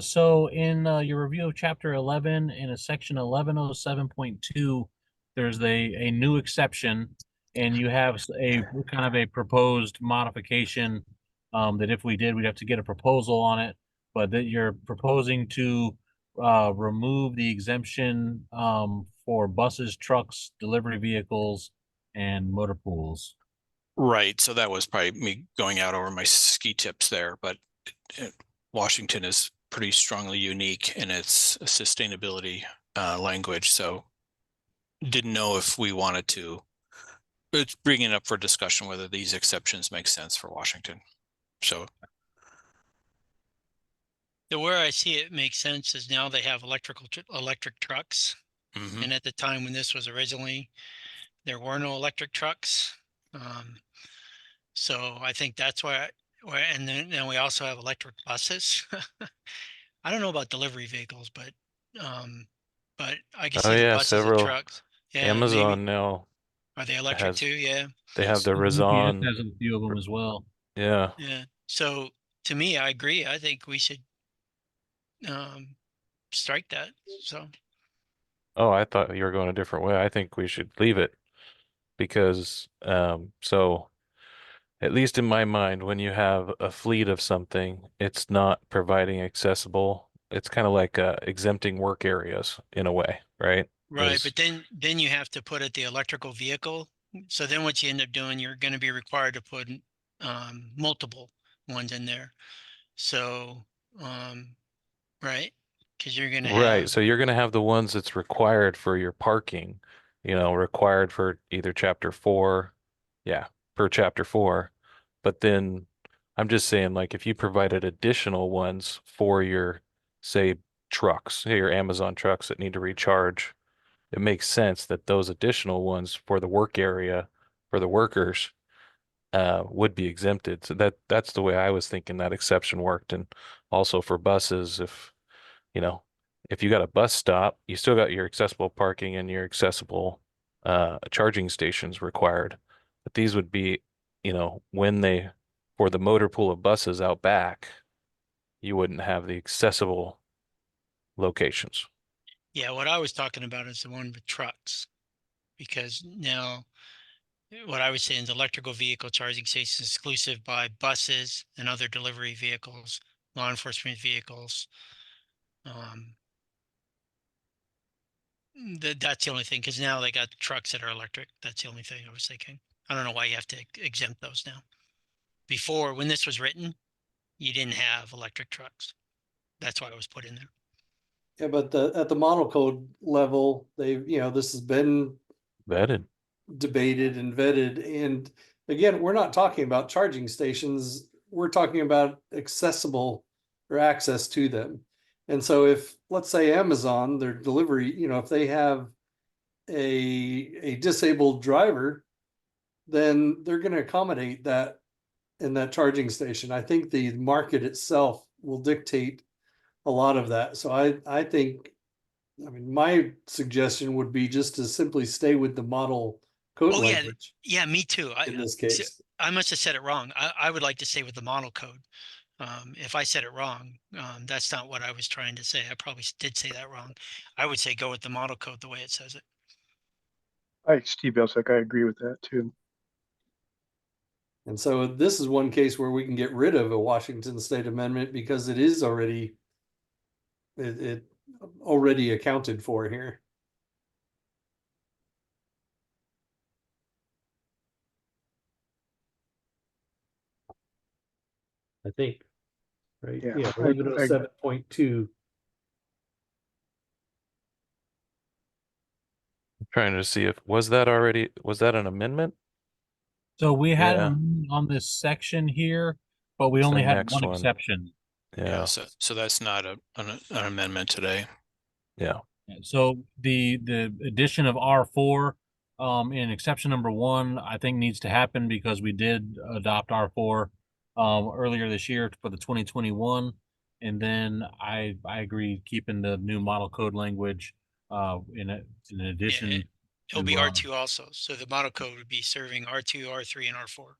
So in your review of chapter 11, in a section 1107.2, there's a new exception, and you have a kind of a proposed modification that if we did, we'd have to get a proposal on it, but that you're proposing to remove the exemption for buses, trucks, delivery vehicles, and motor pools. Right. So that was probably me going out over my ski tips there, but Washington is pretty strongly unique in its sustainability language. So didn't know if we wanted to, it's bringing it up for discussion whether these exceptions make sense for Washington. So The where I see it makes sense is now they have electric trucks. mhm. And at the time when this was originally, there were no electric trucks. So I think that's why, and then we also have electric buses. I don't know about delivery vehicles, but I can Oh see the yeah, buses and several. trucks. Yeah, Amazon maybe. now Are they electric has too? Yeah. they have the UPS Razon. has a few of them as well. Yeah. Yeah. So to me, I agree. I think we should strike that. So Oh, I thought you were going a different way. I think we should leave it because so at least in my mind, when you have a fleet of something, it's not providing accessible. It's kind of like exempting work areas in a way, right? right, Is but then you have to put it the electrical vehicle So then what you end up doing, you're going to be required to put multiple ones in there. So, right? Because you're going to Right. have, So you're going to have the ones that's required for your parking, required for either chapter 4. Yeah, per chapter 4. But then I'm just saying, like, if you provided additional ones for your, say, trucks, your Amazon trucks that need to recharge, it makes sense that those additional ones for the work area for the workers would be exempted. So that's the way I was thinking that exception worked. And also for buses, you know, if you got a bus stop, you still got your accessible parking and your accessible charging stations required. But these would be, when for the motor pool of buses out back, you wouldn't have the accessible locations. yeah, what I was talking about is the one with trucks. Because now what I was saying is electrical vehicle charging stations exclusive by buses and other delivery vehicles, law enforcement vehicles. That's the only thing, because now they got trucks that are electric. That's the only thing I was thinking. I don't know why you have to exempt those now. Before, when this was written, you didn't have electric trucks. That's why it was put in there. Yeah, but at the model code level, this has been Vetted. debated and vetted. And again, we're not talking about charging stations. We're talking about accessible or access to them. And so if, let's say Amazon, their delivery, if they have a disabled driver, then they're going to accommodate that in that charging station. I think the market itself will dictate a lot of that. So I think, my suggestion would be just to simply stay with the model code language. Yeah, me too. In this case, I must have said it wrong. I would like to stay with the model code. If I said it wrong, that's not what I was trying to say. I probably did say that wrong. I would say go with the model code the way it says it. Steve Belsick, I agree with that too. and so this is one case where we can get rid of a Washington State amendment because it is already it already accounted for here. I think, right? Yeah, Yeah, I- 1107.2. I'm trying to see was that an amendment? So we had Yeah. on this section here, but we It's the only had next one one. exception. Yeah. So that's not an amendment today. Yeah. So the addition of R4 in exception number 1, I think needs to happen because we did adopt R4 earlier this year for the 2021, and then I agree keeping the new model code language in addition. It'll be to, R2 also. So the model code would be serving R2, R3, and R4.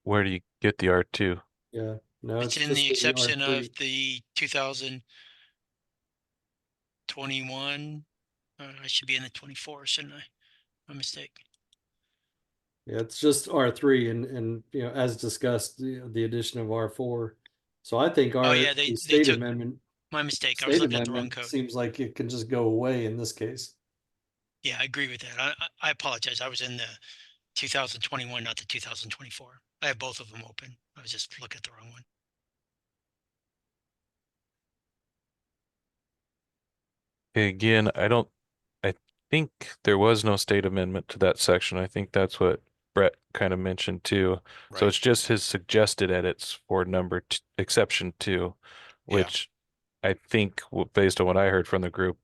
Where do you get the R2? Yeah, no, It's in the exception of the 2021. I should be in the 24, shouldn't I? My mistake. Yeah, it's just R3 and as discussed, the addition of R4. So I think the state took amendment. my mistake. I was State looking at the wrong amendment code. seems like it can just go away in this case. Yeah, I agree with that. I apologize. I was in the 2021, not the 2024. I have both of them open. I was just looking at the wrong one. Again, I think there was no state amendment to that section. I think that's what Brett kind of mentioned too. So Right. it's just his suggested edits for exception 2, which I think based on what I heard from the group,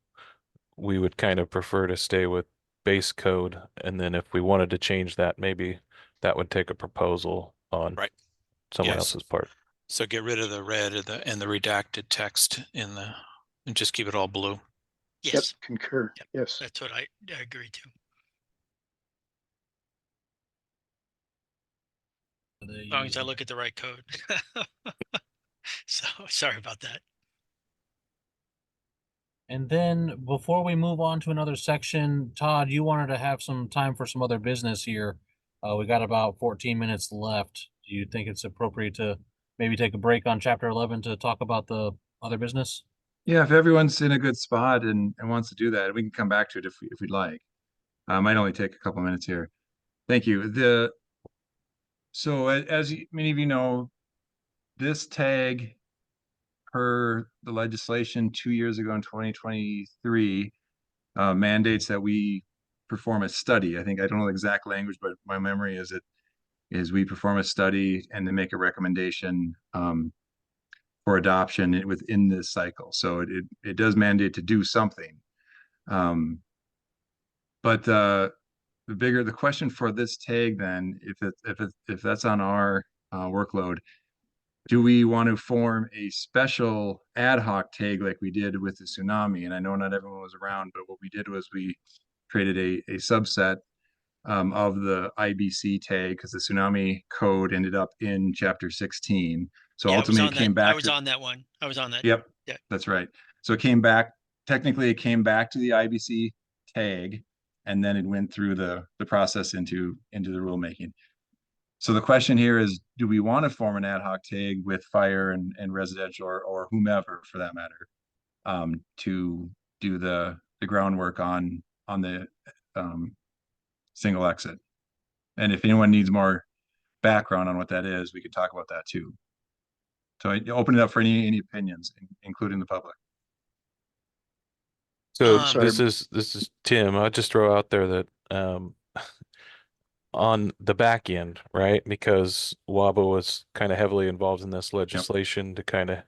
we would kind of prefer to stay with base code. And then if we wanted to change that, maybe that would take a proposal on someone Yes. else's part. So get rid of the red and the redacted text and just keep it all blue. Yes. Yep, concur. Yep. Yes. That's what I agree to. As long as I look at the right code. So sorry about that. And then before we move on to another section, Todd, you wanted to have some time for some other business here. We got about 14 minutes left. Do you think it's appropriate to maybe take a break on chapter 11 to talk about the other business? Yeah, if everyone's in a good spot and wants to do that, we can come back to it if we'd like. Might only take a couple minutes here. Thank you. So as many of you know, this tag per the legislation 2 years ago in 2023 mandates that we perform a study. I don't know the exact language, but my memory is we perform a study and then make a recommendation for adoption within this cycle. So it does mandate to do something. But the question for this tag then, if that's on our workload, do we want to form a special ad hoc tag like we did with the tsunami? And I know not everyone was around, but what we did was we created a subset of the IBC tag because the tsunami code ended up in chapter 16. So Yeah, ultimately it came back. I was on that one. I was on that. Yep. Yeah. That's right. So it came back, technically it came back to the IBC tag, and then it went through the process into the rulemaking. So the question here is, do we want to form an ad hoc tag with fire and residential or whomever for that matter, to do the groundwork on the single exit? And if anyone needs more background on what that is, we could talk about that too. So I open it up for any opinions, including the public. So Sorry. this is Tim. I'll just throw out there that on the back end, right? Because WABA was kind of heavily involved in this legislation to kind of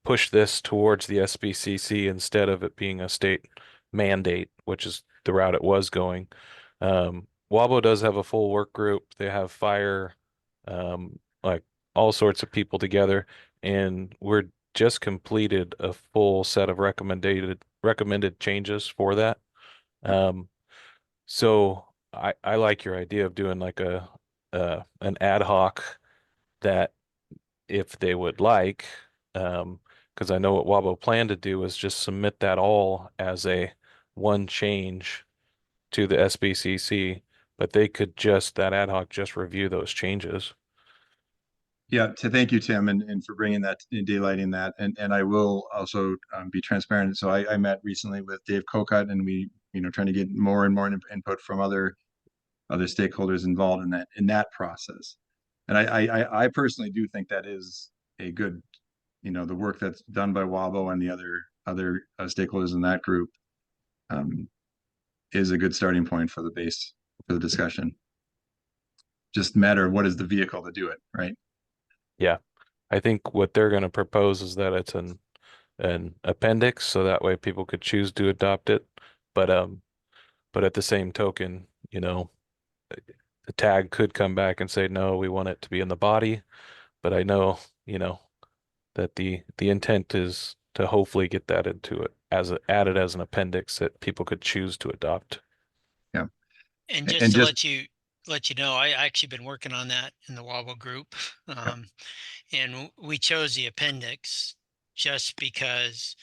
push this towards the SBCC instead of it being a state mandate, which is the route it was going. WABA does have a full work group. They have fire, like all sorts of people together, and we're just completed a full set of recommended changes for that. So I like your idea of doing like an ad hoc that if they would like, because I know what WABO planned to do is just submit that all as a one change to the SBCC, but they could just, that ad hoc just review those changes. Yeah, thank you, Tim, and for bringing that and daylighting that. And I will also be transparent. So I met recently with Dave Kokut, and we, trying to get more and more input from other stakeholders involved in that process. And I personally do think that is a good, the work that's done by WABO and the other stakeholders in that group is a good starting point for the discussion. Just a matter of what is the vehicle to do it, right? Yeah. I think what they're going to propose is that it's an appendix, so that way people could choose to adopt it. But at the same token, the tag could come back and say, no, we want it to be in the body. But I know, that the intent is to hopefully get that into it added as an appendix that people could choose to adopt. Yeah. And just to let you know, I actually been working on that in the WABO group. And we chose the appendix just because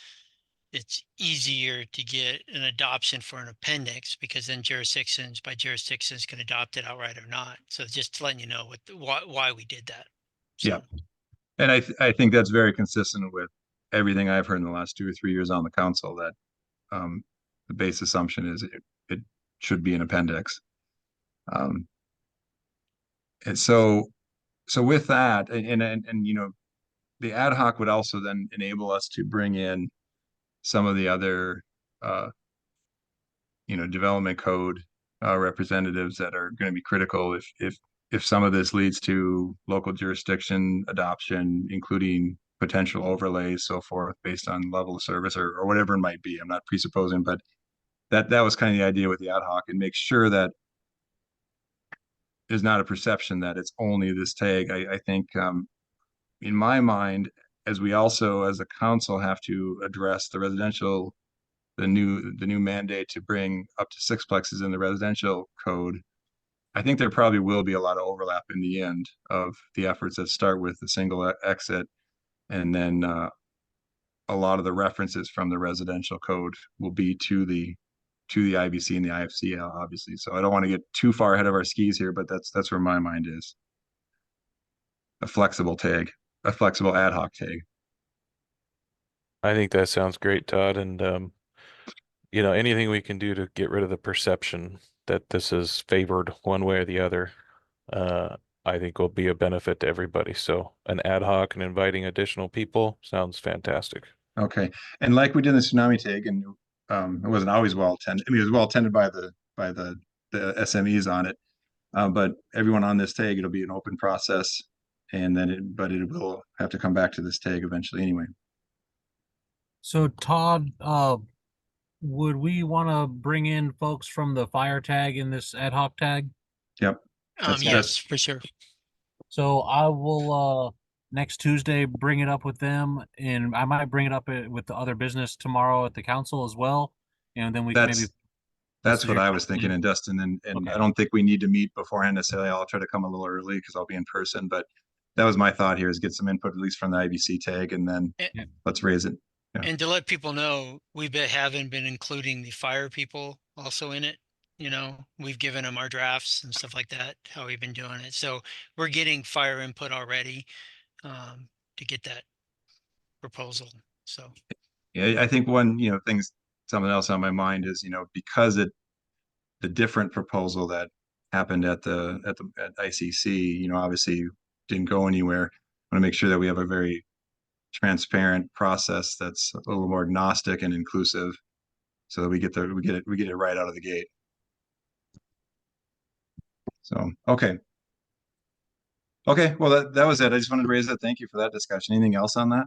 it's easier to get an adoption for an appendix, because then jurisdictions can adopt it outright or not. So just letting you know why we did that. So. Yeah. And I think that's very consistent with everything I've heard in the last 2 or 3 years on the council, that the base assumption is it should be an appendix. And so with that, and the ad hoc would also then enable us to bring in some of the other development code representatives that are going to be critical if some of this leads to local jurisdiction adoption, including potential overlays, so forth, based on level of service or whatever it might be. I'm not presupposing, but that was kind of the idea with the ad hoc, and make sure that there's not a perception that it's only this tag. I think in my mind, as we also as a council have to address the residential, the new mandate to bring up to 6 plexes in the residential code, I think there probably will be a lot of overlap in the end of the efforts that start with the single exit, and then a lot of the references from the residential code will be to the IBC and the IFC, obviously. So I don't want to get too far ahead of our skis here, but that's where my mind is. A flexible ad hoc tag. I think that sounds great, Todd. And anything we can do to get rid of the perception that this is favored one way or the other, I think will be a benefit to everybody. So an ad hoc and inviting additional people sounds fantastic. Okay, and like we did in the tsunami tag, and it wasn't always well attended. I mean, it was well attended by the SMEs on it, but everyone on this tag, it'll be an open process, and then it will have to come back to this tag eventually anyway. So Todd, would we want to bring in folks from the fire tag in this ad hoc tag? Yep. Yes, for sure. So I will next Tuesday bring it up with them, and I might bring it up with the other business tomorrow at the council as well, and then we can maybe. That's what I was thinking, and Dustin, and Okay. I don't think we need to meet beforehand necessarily. I'll try to come a little early because I'll be in person, but that was my thought here, is get some input at least from the IBC tag, and then let's raise it. Yeah. And to let people know, haven't been including the fire people also in it. We've given them our drafts and stuff like that, how we've been doing it. So we're getting fire input already to get that proposal. So Yeah, I think something else on my mind is, because the different proposal that happened at ICC, obviously didn't go anywhere. I want to make sure that we have a very transparent process that's a little more agnostic and inclusive, so that we get it right out of the gate. So, okay. Well, that was it. I just wanted to raise that. Thank you for that discussion. Anything else on that?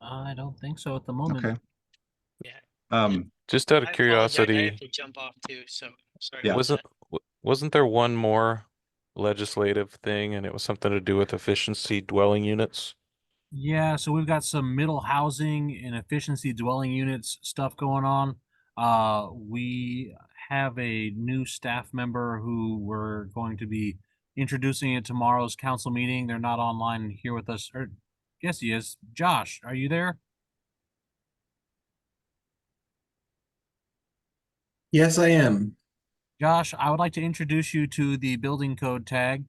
I don't think so at the moment. Okay. yeah. Just out of I curiosity, have to jump off too, so sorry. Yeah. about that. wasn't there one more legislative thing, and it was something to do with efficiency dwelling units? Yeah, so we've got some middle housing and efficiency dwelling units stuff going on. We have a new staff member who we're going to be introducing at tomorrow's council meeting. They're not online here with us, or yes, he is. Josh, are you there? Yes, I am. Josh, I would like to introduce you to the building code tag.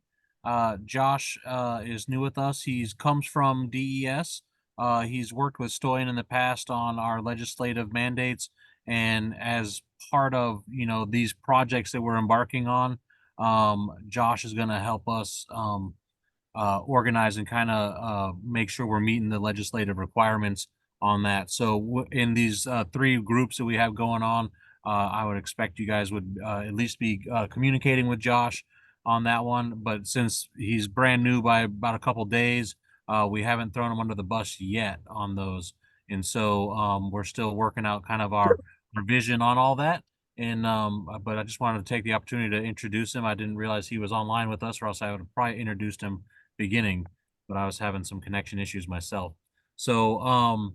Josh is new with us. He comes from DES. He's worked with Stoyan in the past on our legislative mandates, and as part of these projects that we're embarking on, Josh is going to help us organize and kind of make sure we're meeting the legislative requirements on that. So in these three groups that we have going on, I would expect you guys would at least be communicating with Josh on that one. But since he's brand new by about a couple days, we haven't thrown him under the bus yet on those. And so we're still working out kind of our vision on all that. And but I just wanted to take the opportunity to introduce him. I didn't realize he was online with us, or else I would have probably introduced him beginning, but I was having some connection issues myself. So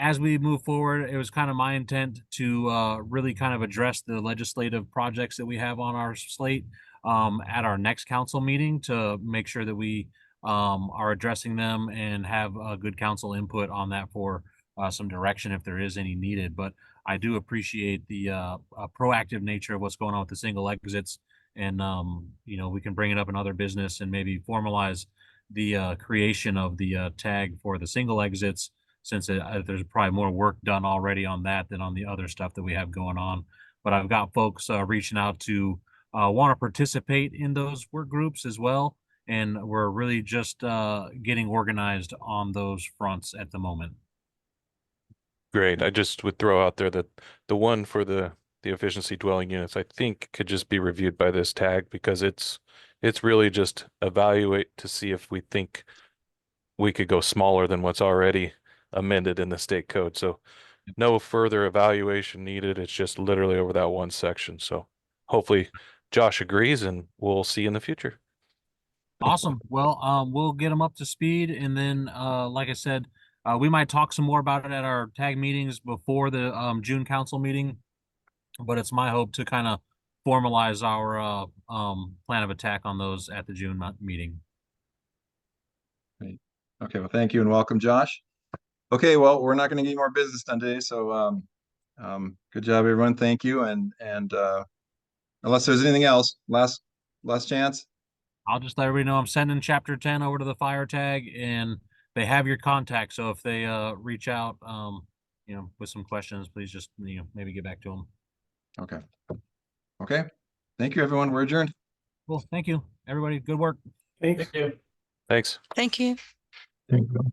as we move forward, it was kind of my intent to really kind of address the legislative projects that we have on our slate at our next council meeting, to make sure that we are addressing them and have good council input on that for some direction if there is any needed. But I do appreciate the proactive nature of what's going on with the single exits, and we can bring it up in other business and maybe formalize the creation of the tag for the single exits, since there's probably more work done already on that than on the other stuff that we have going on. But I've got folks reaching out to want to participate in those work groups as well, and we're really just getting organized on those fronts at the moment. Great. I just would throw out there that the one for the efficiency dwelling units, I think, could just be reviewed by this tag, because it's really just evaluate to see if we think we could go smaller than what's already amended in the state code. So no further evaluation needed. It's just literally over that one section. So hopefully Josh agrees, and we'll see in the future. Awesome. Well, we'll get them up to speed, and then like I said, we might talk some more about it at our tag meetings before the June council meeting, but it's my hope to kind of formalize our plan of attack on those at the June meeting. Great. Okay, well, thank you and welcome, Josh. Okay, well, we're not going to get any more business done today, so good job, everyone. Thank you, and unless there's anything else, last chance. I'll just let everybody know I'm sending chapter 10 over to the fire tag, and they have your contact. So if they reach out, with some questions, please just maybe get back to them. Okay. Okay. Thank you, everyone. We're adjourned. Cool. Thank you, everybody. Good work. Thanks. Thank you. Thanks. Thank you. Thank you.